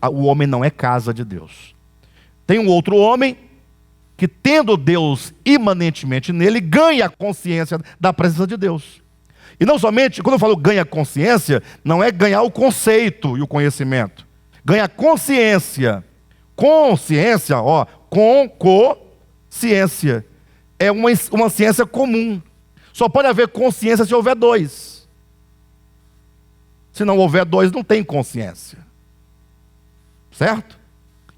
Speaker 1: o homem não é casa de Deus. Tem um outro homem que, tendo Deus imanentemente nele, ganha consciência da presença de Deus. E não somente, quando eu falo ganha consciência, não é ganhar o conceito e o conhecimento. Ganha consciência. Consciência, consciência. É uma ciência comum. Só pode haver consciência se houver dois. Se não houver dois, não tem consciência. Certo?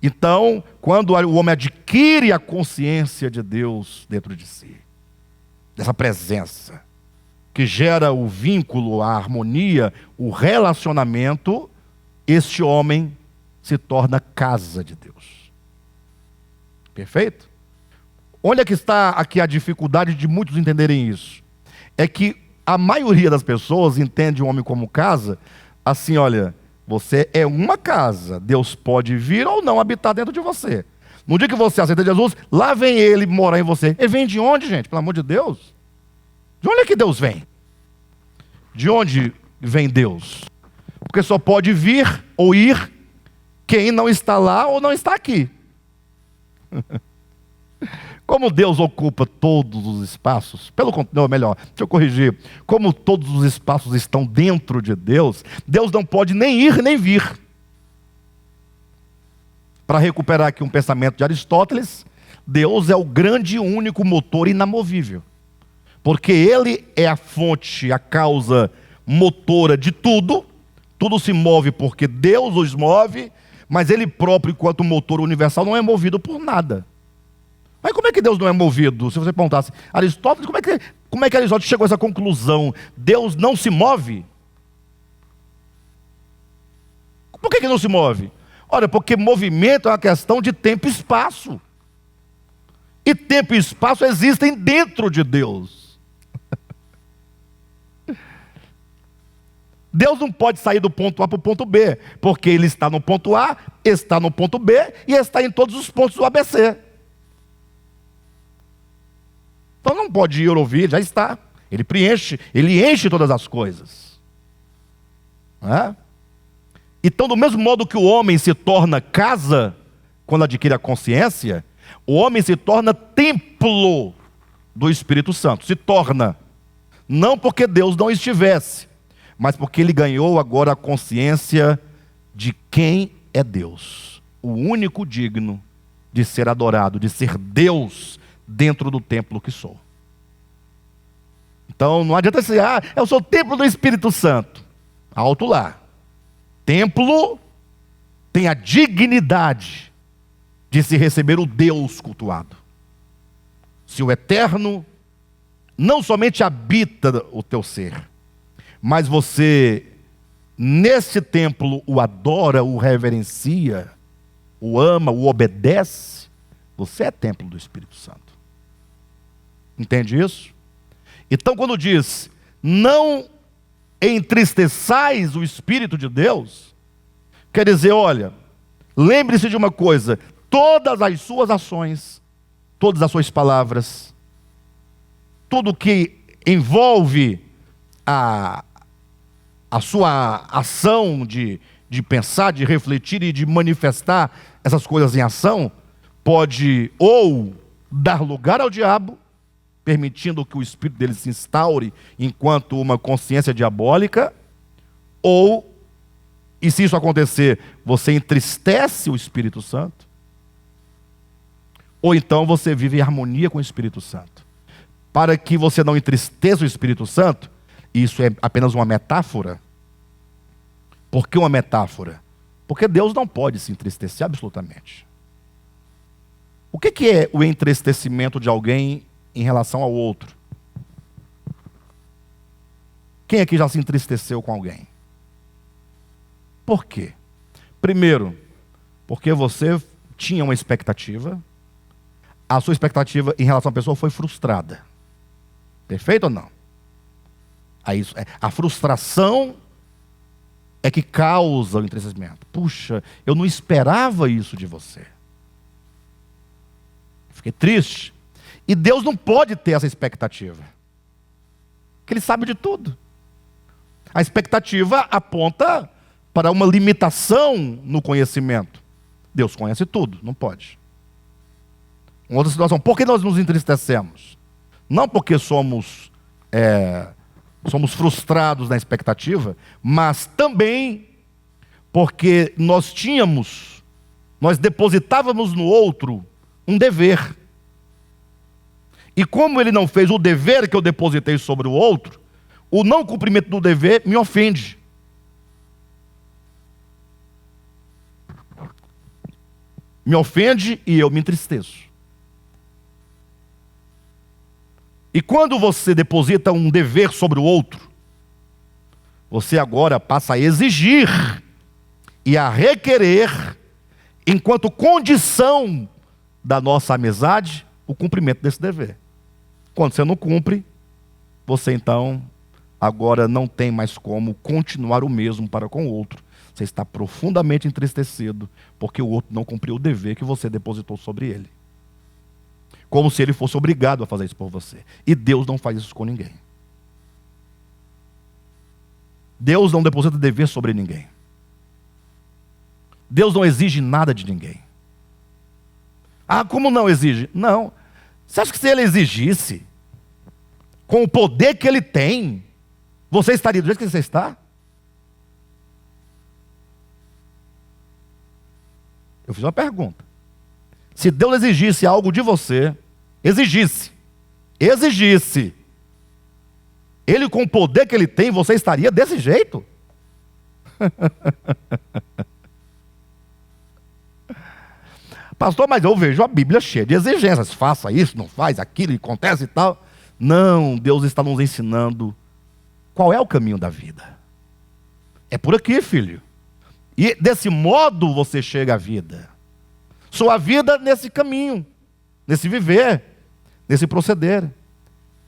Speaker 1: Então, quando o homem adquire a consciência de Deus dentro de si, dessa presença, que gera o vínculo, a harmonia, o relacionamento, este homem se torna casa de Deus. Perfeito? Onde é que está aqui a dificuldade de muitos entenderem isso? É que a maioria das pessoas entende o homem como casa, assim, olha, você é uma casa, Deus pode vir ou não habitar dentro de você. No dia que você aceita Jesus, lá vem ele morar em você. Ele vem de onde, gente? Pelo amor de Deus. De onde é que Deus vem? De onde vem Deus? Porque só pode vir ou ir quem não está lá ou não está aqui. Como Deus ocupa todos os espaços, melhor, deixa eu corrigir. Como todos os espaços estão dentro de Deus, Deus não pode nem ir nem vir. Para recuperar aqui um pensamento de Aristóteles, Deus é o grande e único motor inamovível. Porque Ele é a fonte, a causa motora de tudo. Tudo se move porque Deus os move, mas Ele próprio, enquanto motor universal, não é movido por nada. Mas como é que Deus não é movido? Se você perguntasse, Aristóteles, como é que Aristóteles chegou a essa conclusão? Deus não se move? Por que não se move? Olha, porque movimento é uma questão de tempo e espaço. E tempo e espaço existem dentro de Deus. Deus não pode sair do ponto A para o ponto B, porque Ele está no ponto A, está no ponto B e está em todos os pontos do ABC. Então não pode ir ou vir, já está. Ele preenche, Ele enche todas as coisas. Não é? Então, do mesmo modo que o homem se torna casa, quando adquire a consciência, o homem se torna templo do Espírito Santo. Se torna. Não porque Deus não estivesse, mas porque ele ganhou agora a consciência de quem é Deus. O único digno de ser adorado, de ser Deus dentro do templo que sou. Então não adianta dizer, eu sou o templo do Espírito Santo. Alto lá. Templo tem a dignidade de se receber o Deus cultuado. Se o Eterno não somente habita o teu ser, mas você, nesse templo, o adora, o reverencia, o ama, o obedece, você é templo do Espírito Santo. Entende isso? Então, quando diz, não entristeçais o Espírito de Deus, quer dizer, olha, lembre-se de uma coisa, todas as suas ações, todas as suas palavras, tudo que envolve a sua ação de pensar, de refletir e de manifestar essas coisas em ação, pode ou dar lugar ao diabo, permitindo que o espírito dele se instaure enquanto uma consciência diabólica, ou, e se isso acontecer, você entristece o Espírito Santo, ou então você vive em harmonia com o Espírito Santo. Para que você não entristeça o Espírito Santo, isso é apenas uma metáfora. Por que uma metáfora? Porque Deus não pode se entristecer absolutamente. O que é o entristecimento de alguém em relação ao outro? Quem aqui já se entristeceu com alguém? Por quê? Primeiro, porque você tinha uma expectativa, a sua expectativa em relação à pessoa foi frustrada. Perfeito ou não? A frustração é que causa o entristecimento. Puxa, eu não esperava isso de você. Fiquei triste. E Deus não pode ter essa expectativa, porque Ele sabe de tudo. A expectativa aponta para uma limitação no conhecimento. Deus conhece tudo, não pode. Uma outra situação, por que nós nos entristecemos? Não porque somos frustrados na expectativa, mas também porque nós depositávamos no outro um dever. E como ele não fez o dever que eu depositei sobre o outro, o não cumprimento do dever me ofende. Me ofende e eu me entristeço. E quando você deposita um dever sobre o outro, você agora passa a exigir e a requerer, enquanto condição da nossa amizade, o cumprimento desse dever. Quando você não cumpre, você então agora não tem mais como continuar o mesmo para com o outro. Você está profundamente entristecido porque o outro não cumpriu o dever que você depositou sobre ele. Como se ele fosse obrigado a fazer isso por você. E Deus não faz isso com ninguém. Deus não deposita dever sobre ninguém. Deus não exige nada de ninguém. Como não exige? Não. Você acha que se ele exigisse, com o poder que ele tem, você estaria do jeito que você está? Eu fiz uma pergunta. Se Deus exigisse algo de você, exigisse, ele com o poder que ele tem, você estaria desse jeito? Pastor, mas eu vejo a Bíblia cheia de exigências. Faça isso, não faz aquilo, acontece e tal. Não, Deus está nos ensinando qual é o caminho da vida. É por aqui, filho. E desse modo você chega à vida. Sua vida nesse caminho, nesse viver, nesse proceder.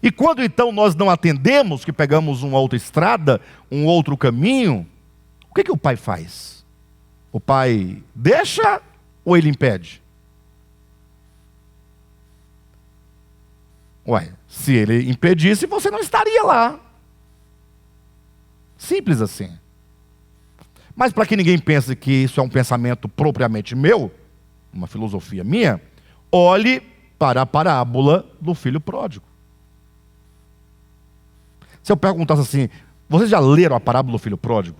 Speaker 1: E quando então nós não atendemos, que pegamos uma outra estrada, um outro caminho, o que o pai faz? O pai deixa ou ele impede? Ué, se ele impedisse, você não estaria lá. Simples assim. Mas para que ninguém pense que isso é um pensamento propriamente meu, uma filosofia minha, olhe para a parábola do filho pródigo. Se eu perguntasse assim, vocês já leram a parábola do filho pródigo?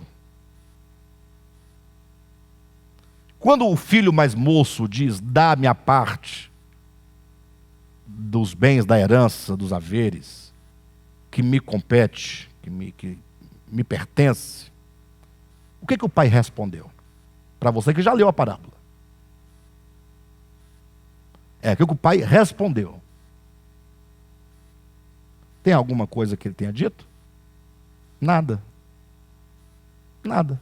Speaker 1: Quando o filho mais moço diz, dá-me a parte dos bens, da herança, dos haveres, que me compete, que me pertence, o que o pai respondeu? Para você que já leu a parábola. O que o pai respondeu? Tem alguma coisa que ele tenha dito? Nada. Nada.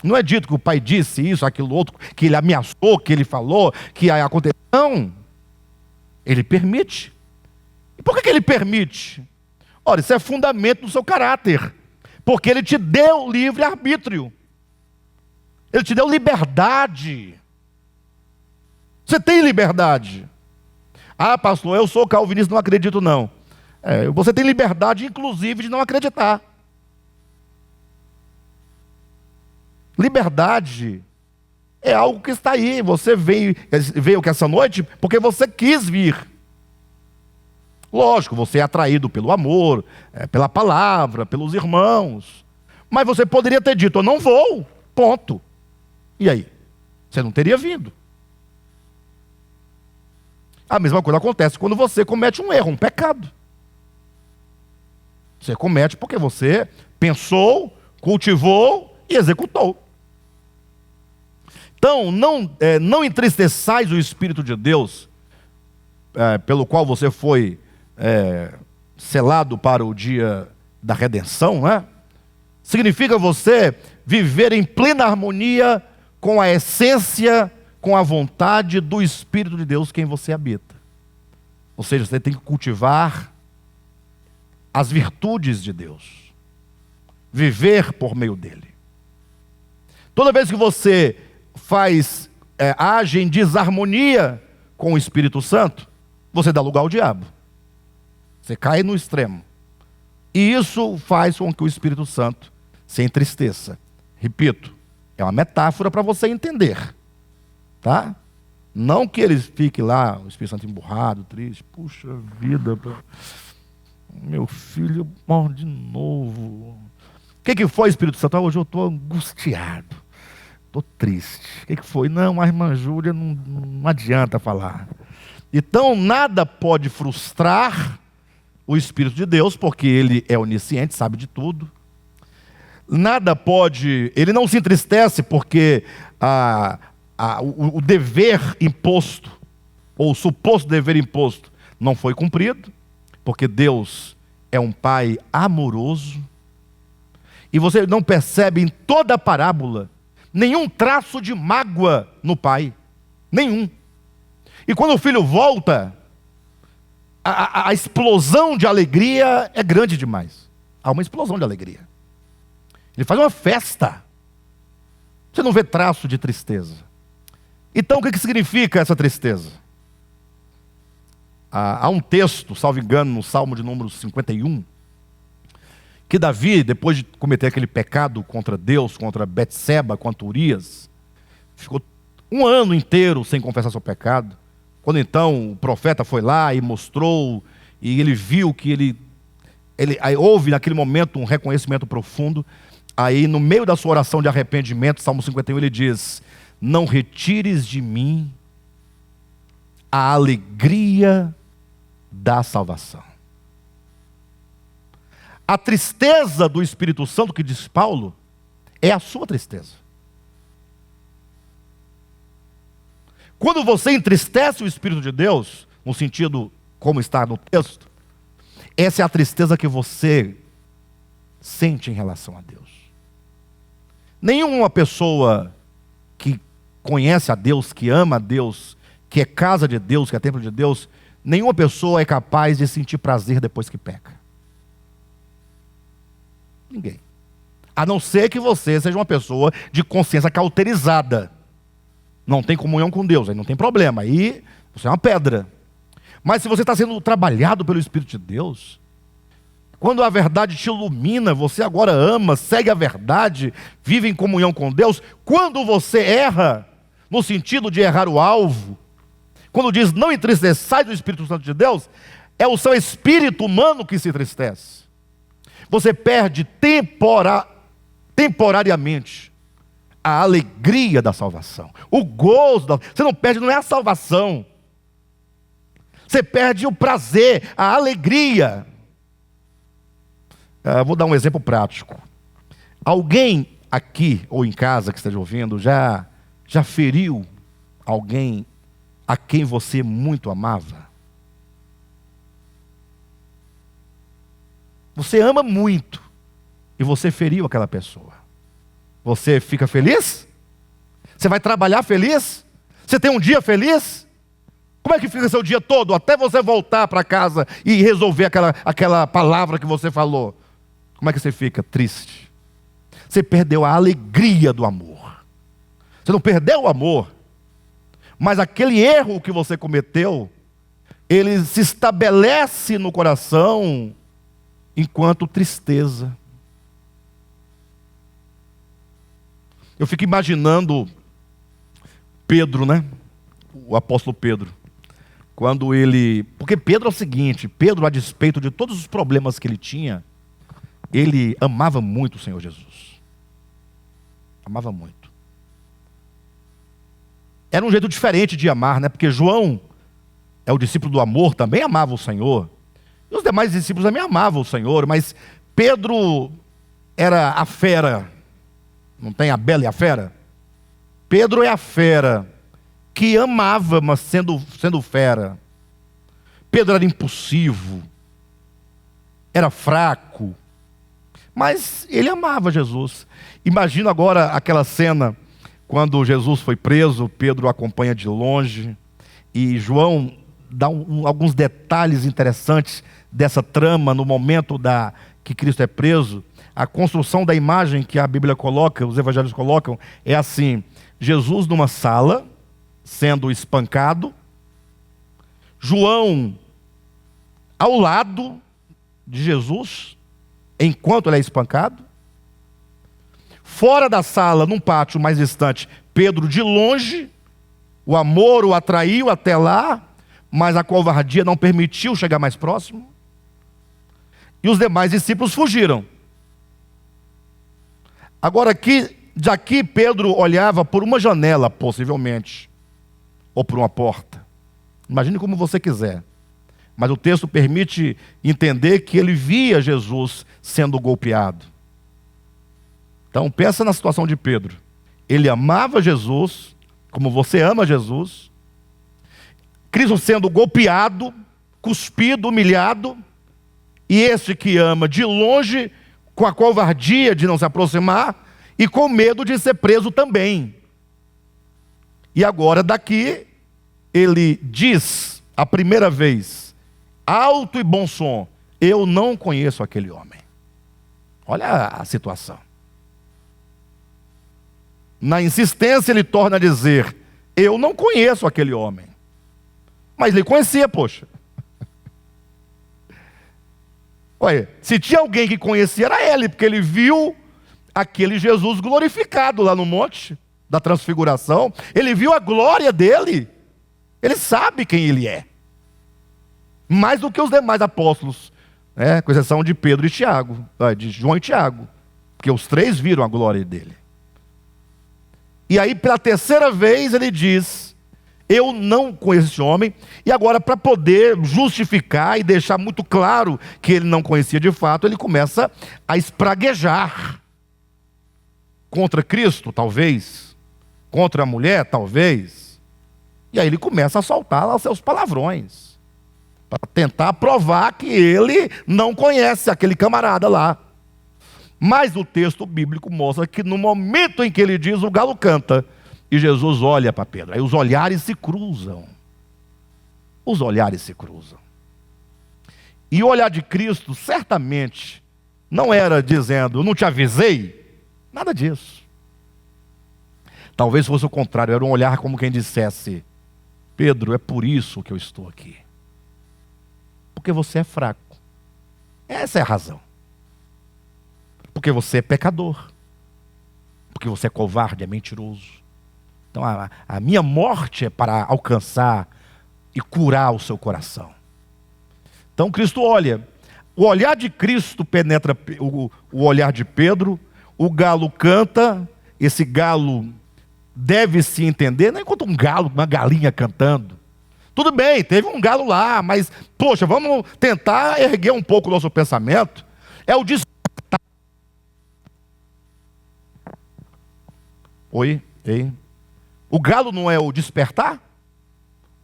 Speaker 1: Não é dito que o pai disse isso, aquilo outro, que ele ameaçou, que ele falou, que aconteceu. Não. Ele permite. E por que ele permite? Ora, isso é fundamento do seu caráter. Porque ele te deu livre-arbítrio. Ele te deu liberdade. Você tem liberdade. Ah, pastor, eu sou calvinista, não acredito não. Você tem liberdade, inclusive, de não acreditar. Liberdade é algo que está aí. Você veio aqui essa noite porque você quis vir. Lógico, você é atraído pelo amor, pela palavra, pelos irmãos. Mas você poderia ter dito, eu não vou, ponto. E aí? Você não teria vindo. A mesma coisa acontece quando você comete um erro, um pecado. Você comete porque você pensou, cultivou e executou. Então, não entristeçais o Espírito de Deus, pelo qual você foi selado para o dia da redenção, né? Significa você viver em plena harmonia com a essência, com a vontade do Espírito de Deus, quem você habita. Ou seja, você tem que cultivar as virtudes de Deus, viver por meio dele. Toda vez que você age em desarmonia com o Espírito Santo, você dá lugar ao diabo. Você cai no extremo. E isso faz com que o Espírito Santo se entristeça. Repito, é uma metáfora para você entender. Tá? Não que ele fique lá, o Espírito Santo emburrado, triste. Puxa vida, meu filho morre de novo. O que foi, Espírito Santo? Hoje eu estou angustiado. Estou triste. O que foi? Não, a irmã Júlia não adianta falar. Então, nada pode frustrar o Espírito de Deus, porque ele é onisciente, sabe de tudo. Nada pode, ele não se entristece porque o dever imposto, ou o suposto dever imposto, não foi cumprido, porque Deus é um Pai amoroso, e você não percebe em toda a parábola nenhum traço de mágoa no pai, nenhum. E quando o filho volta, a explosão de alegria é grande demais. Há uma explosão de alegria. Ele faz uma festa. Você não vê traço de tristeza. Então o que significa essa tristeza? Há um texto, salvo engano, no Salmo de número 51, que Davi, depois de cometer aquele pecado contra Deus, contra Betseba, contra Urias, ficou um ano inteiro sem confessar seu pecado. Quando então o profeta foi lá e mostrou, e ele viu que aí houve naquele momento um reconhecimento profundo. Aí no meio da sua oração de arrependimento, Salmo 51, ele diz: não retires de mim a alegria da salvação. A tristeza do Espírito Santo, que diz Paulo, é a sua tristeza. Quando você entristece o Espírito de Deus, no sentido como está no texto, essa é a tristeza que você sente em relação a Deus. Nenhuma pessoa que conhece a Deus, que ama a Deus, que é casa de Deus, que é templo de Deus, nenhuma pessoa é capaz de sentir prazer depois que peca. Ninguém. A não ser que você seja uma pessoa de consciência cauterizada. Não tem comunhão com Deus, aí não tem problema. Aí você é uma pedra. Mas se você está sendo trabalhado pelo Espírito de Deus, quando a verdade te ilumina, você agora ama, segue a verdade, vive em comunhão com Deus. Quando você erra, no sentido de errar o alvo, quando diz não entristeçai do Espírito Santo de Deus, é o seu espírito humano que se entristece. Você perde temporariamente a alegria da salvação, o gozo você não perde, não é a salvação. Você perde o prazer, a alegria. Vou dar um exemplo prático. Alguém aqui ou em casa que esteja ouvindo já feriu alguém a quem você muito amava? Você ama muito e você feriu aquela pessoa. Você fica feliz? Você vai trabalhar feliz? Você tem um dia feliz? Como é que fica seu dia todo até você voltar para casa e resolver aquela palavra que você falou? Como é que você fica? Triste. Você perdeu a alegria do amor. Você não perdeu o amor, mas aquele erro que você cometeu, ele se estabelece no coração enquanto tristeza. Eu fico imaginando Pedro, né? O apóstolo Pedro. Quando ele... Porque Pedro é o seguinte, Pedro, a despeito de todos os problemas que ele tinha, ele amava muito o Senhor Jesus. Amava muito. Era um jeito diferente de amar, né? Porque João é o discípulo do amor, também amava o Senhor. E os demais discípulos também amavam o Senhor, mas Pedro era a fera. Não tem a bela e a fera? Pedro é a fera que amava, mas sendo fera. Pedro era impulsivo, era fraco, mas ele amava Jesus. Imagina agora aquela cena, quando Jesus foi preso, Pedro o acompanha de longe, e João dá alguns detalhes interessantes dessa trama no momento que Cristo é preso. A construção da imagem que a Bíblia coloca, os evangelhos colocam, é assim: Jesus numa sala, sendo espancado, João ao lado de Jesus, enquanto ele é espancado. Fora da sala, num pátio mais distante, Pedro de longe, o amor o atraiu até lá, mas a covardia não permitiu chegar mais próximo. E os demais discípulos fugiram. Agora daqui Pedro olhava por uma janela, possivelmente, ou por uma porta. Imagine como você quiser. Mas o texto permite entender que ele via Jesus sendo golpeado. Então pensa na situação de Pedro. Ele amava Jesus, como você ama Jesus. Cristo sendo golpeado, cuspido, humilhado. E este que ama de longe, com a covardia de não se aproximar e com medo de ser preso também. E agora daqui ele diz a primeira vez, alto e bom som: eu não conheço aquele homem. Olha a situação. Na insistência ele torna a dizer: eu não conheço aquele homem. Mas ele conhecia, poxa. Olha, se tinha alguém que conhecia, era ele, porque ele viu aquele Jesus glorificado lá no monte da transfiguração. Ele viu a glória dele. Ele sabe quem ele é. Mais do que os demais apóstolos, né? Com exceção de Pedro e Tiago, de João e Tiago, porque os três viram a glória dele. E aí, pela terceira vez, ele diz: eu não conheço esse homem. E agora, para poder justificar e deixar muito claro que ele não conhecia de fato, ele começa a espraguejar. Contra Cristo, talvez. Contra a mulher, talvez. E aí ele começa a soltar lá os seus palavrões, para tentar provar que ele não conhece aquele camarada lá. Mas o texto bíblico mostra que no momento em que ele diz, o galo canta. E Jesus olha para Pedro. Aí os olhares se cruzam. os olhares se cruzam. E o olhar de Cristo certamente não era dizendo, eu não te avisei, nada disso. Talvez fosse o contrário, era um olhar como quem dissesse, Pedro, é por isso que eu estou aqui. Porque você é fraco. Essa é a razão. Porque você é pecador. Porque você é covarde, é mentiroso. Então a minha morte é para alcançar e curar o seu coração. Então Cristo olha. O olhar de Cristo penetra o olhar de Pedro. O galo canta. Esse galo deve se entender. Não enquanto um galo, uma galinha cantando. Tudo bem, teve um galo lá, mas, poxa, vamos tentar erguer um pouco o nosso pensamento. É o despertar. Oi, ei. O galo não é o despertar?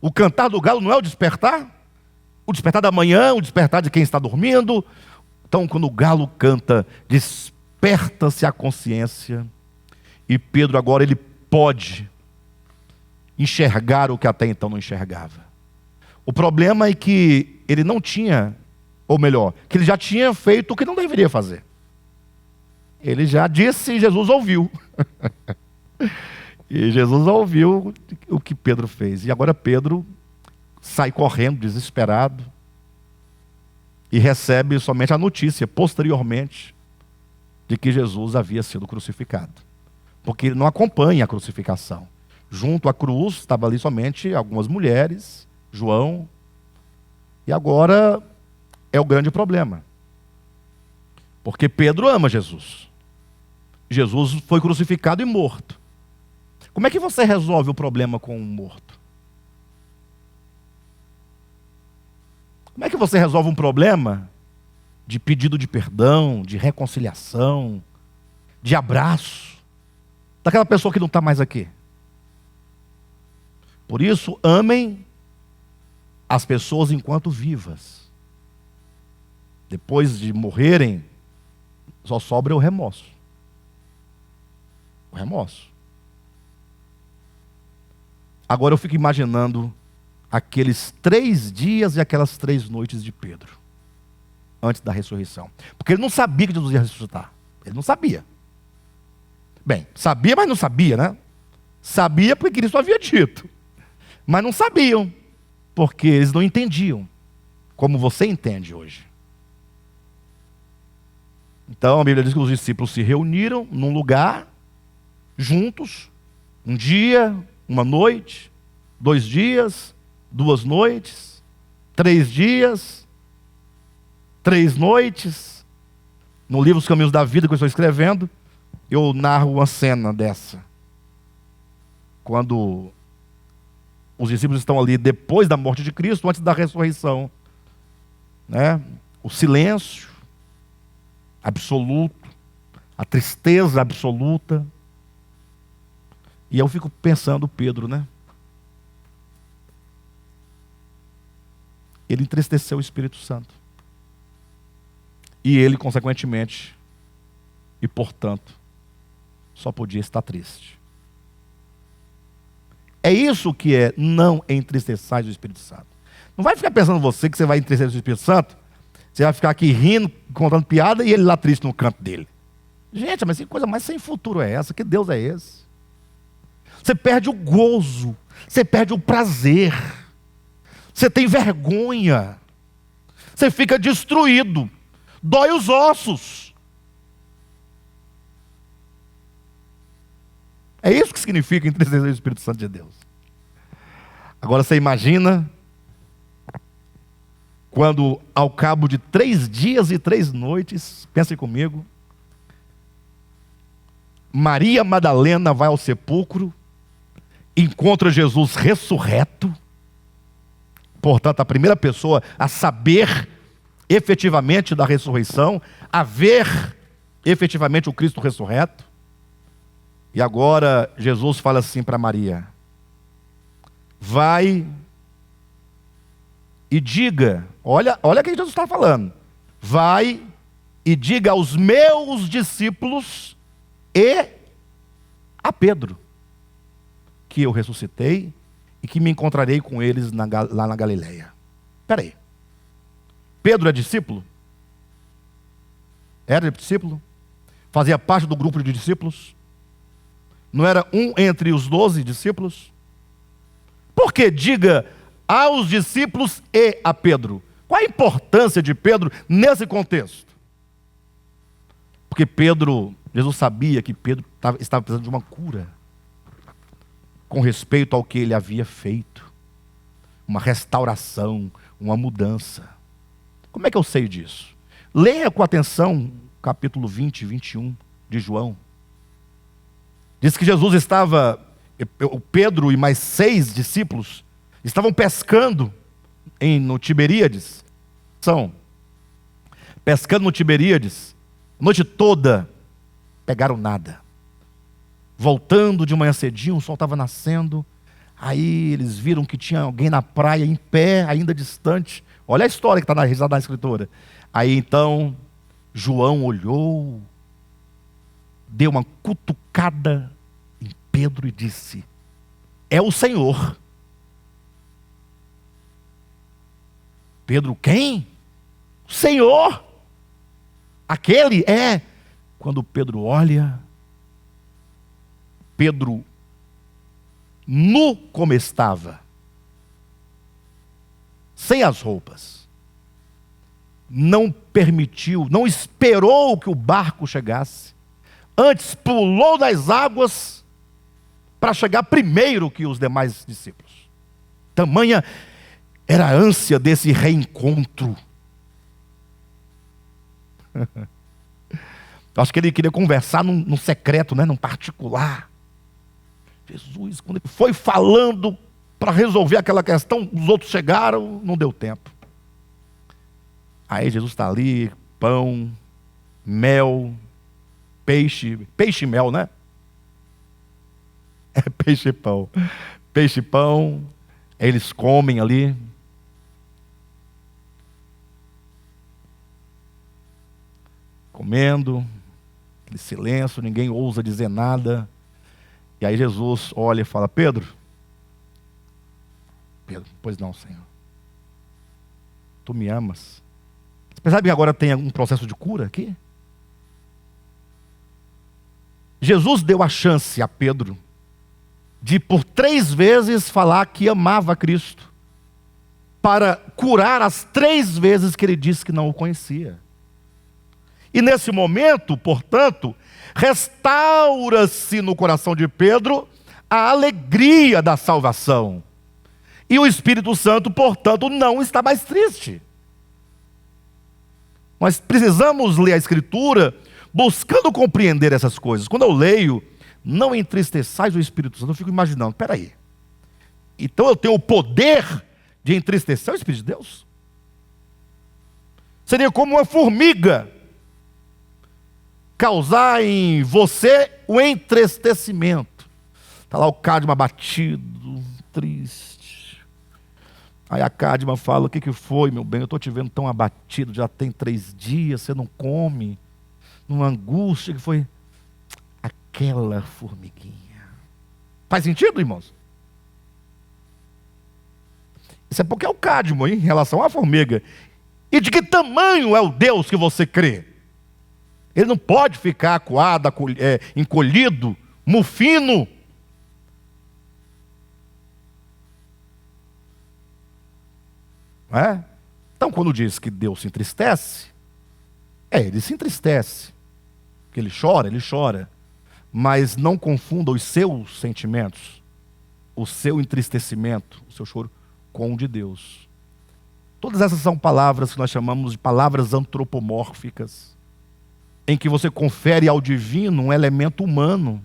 Speaker 1: O cantar do galo não é o despertar? O despertar da manhã, o despertar de quem está dormindo. Então, quando o galo canta, desperta-se a consciência. E Pedro agora ele pode enxergar o que até então não enxergava. O problema é que ele não tinha, ou melhor, que ele já tinha feito o que não deveria fazer. Ele já disse e Jesus ouviu. E Jesus ouviu o que Pedro fez. E agora Pedro sai correndo, desesperado, e recebe somente a notícia, posteriormente, de que Jesus havia sido crucificado. Porque ele não acompanha a crucificação. Junto à cruz, estava ali somente algumas mulheres, João, e agora é o grande problema. Porque Pedro ama Jesus. Jesus foi crucificado e morto. Como é que você resolve o problema com um morto? Como é que você resolve um problema de pedido de perdão, de reconciliação, de abraço, daquela pessoa que não está mais aqui? Por isso, amem as pessoas enquanto vivas. Depois de morrerem, só sobra o remorso. O remorso. Agora eu fico imaginando aqueles 3 dias e aquelas 3 noites de Pedro, antes da ressurreição. Porque ele não sabia que Jesus ia ressuscitar. Ele não sabia. Bem, sabia, mas não sabia, né? Sabia porque Cristo havia dito. Mas não sabiam, porque eles não entendiam, como você entende hoje. Então a Bíblia diz que os discípulos se reuniram num lugar, juntos, um dia, uma noite, 2 dias, 2 noites, 3 dias, 3 noites. No livro Os Caminhos da Vida que eu estou escrevendo, eu narro uma cena dessa. Quando os discípulos estão ali depois da morte de Cristo, antes da ressurreição, né? O silêncio absoluto, a tristeza absoluta. E eu fico pensando, Pedro, né? Ele entristeceu o Espírito Santo. E ele, consequentemente, e portanto, só podia estar triste. É isso que é não entristeçais o Espírito Santo. Não vai ficar pensando você que você vai entristecer o Espírito Santo, você vai ficar aqui rindo, contando piada e ele lá triste no canto dele. Gente, mas que coisa mais sem futuro é essa? Que Deus é esse? Você perde o gozo, você perde o prazer, você tem vergonha, você fica destruído, dói os ossos. É isso que significa entristecer o Espírito Santo de Deus. Agora você imagina quando ao cabo de 3 dias e 3 noites, pensem comigo, Maria Madalena vai ao sepulcro, encontra Jesus ressurreto, portanto a primeira pessoa a saber efetivamente da ressurreição, a ver efetivamente o Cristo ressurreto. E agora Jesus fala assim para Maria: vai e diga, olha o que Jesus está falando, vai e diga aos meus discípulos e a Pedro, que eu ressuscitei e que me encontrarei com eles lá na Galileia. Espera aí. Pedro é discípulo? Era discípulo? Fazia parte do grupo de discípulos? Não era um entre os 12 discípulos? Por que diga aos discípulos e a Pedro? Qual a importância de Pedro nesse contexto? Porque Jesus sabia que Pedro estava precisando de uma cura, com respeito ao que ele havia feito. Uma restauração, uma mudança. Como é que eu sei disso? Leia com atenção capítulo 20 e 21 de João. Diz que Jesus estava, Pedro e mais 6 discípulos, estavam pescando no Tiberíades. Pescando no Tiberíades, a noite toda, pegaram nada. Voltando de manhã cedinho, o sol estava nascendo, aí eles viram que tinha alguém na praia, em pé, ainda distante. Olha a história que está na escritura. Aí então, João olhou, deu uma cutucada em Pedro e disse: é o Senhor. Pedro, quem? O Senhor. Aquele é. Quando Pedro olha, Pedro, nu como estava, sem as roupas, não permitiu, não esperou que o barco chegasse, antes pulou das águas para chegar primeiro que os demais discípulos. Tamanha era a ânsia desse reencontro. Acho que ele queria conversar num secreto, num particular. Jesus, quando ele foi falando para resolver aquela questão, os outros chegaram, não deu tempo. Aí Jesus está ali, pão, mel, peixe e mel, né? É peixe e pão. Peixe e pão, eles comem ali. Comendo, aquele silêncio, ninguém ousa dizer nada. E aí Jesus olha e fala: Pedro, pois não, Senhor. Tu me amas. Você percebe que agora tem um processo de cura aqui? Jesus deu a chance a Pedro de por 3 vezes falar que amava Cristo, para curar as 3 vezes que ele disse que não o conhecia. E nesse momento, portanto, restaura-se no coração de Pedro a alegria da salvação. E o Espírito Santo, portanto, não está mais triste. Nós precisamos ler a Escritura buscando compreender essas coisas. Quando eu leio, não entristeçais o Espírito Santo, eu fico imaginando, espera aí. Então eu tenho o poder de entristecer o Espírito de Deus? Seria como uma formiga causar em você o entristecimento. Está lá o Cadma abatido, triste. Aí a Cadma fala: o que foi, meu bem? Eu estou te vendo tão abatido, já tem 3 dias, você não come. Numa angústia que foi aquela formiguinha. Faz sentido, irmãos? Isso é porque é o Cadmo, em relação à formiga. E de que tamanho é o Deus que você crê? Ele não pode ficar acuado, encolhido, mufino. Não é? Então, quando diz que Deus se entristece, ele se entristece. Que ele chora. Mas não confunda os seus sentimentos, o seu entristecimento, o seu choro, com o de Deus. Todas essas são palavras que nós chamamos de palavras antropomórficas, em que você confere ao divino um elemento humano.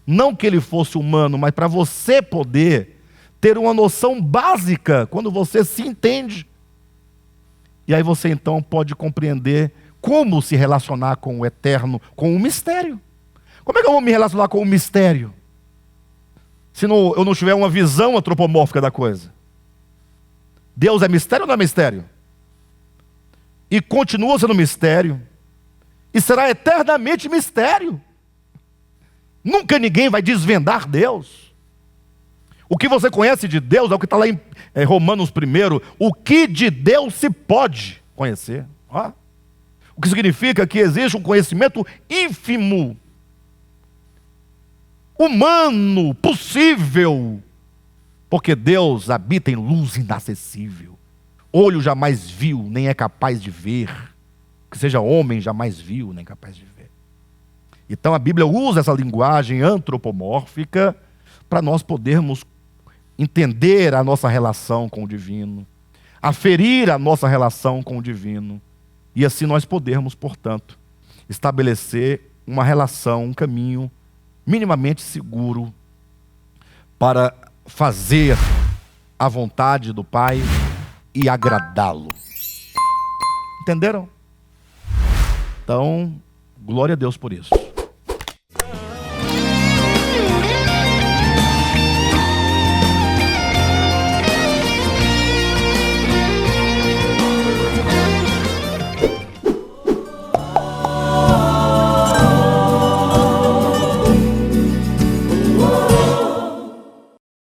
Speaker 1: Não que ele fosse humano, mas para você poder ter uma noção básica, quando você se entende. E aí você então pode compreender como se relacionar com o eterno, com o mistério. Como é que eu vou me relacionar com o mistério? Se eu não tiver uma visão antropomórfica da coisa. Deus é mistério ou não é mistério? E continua sendo mistério. E será eternamente mistério. Nunca ninguém vai desvendar Deus. O que você conhece de Deus é o que está lá em Romanos 1. O que de Deus se pode conhecer. Ó. O que significa que existe um conhecimento ínfimo, humano, possível. Porque Deus habita em luz inacessível. Olho jamais viu, nem é capaz de ver. Que seja homem jamais viu, nem capaz de ver. Então a Bíblia usa essa linguagem antropomórfica para nós podermos entender a nossa relação com o divino, aferir a nossa relação com o divino, e assim nós podermos, portanto, estabelecer uma relação, um caminho minimamente seguro para fazer a vontade do Pai e agradá-lo. Entenderam? Então, glória a Deus por isso.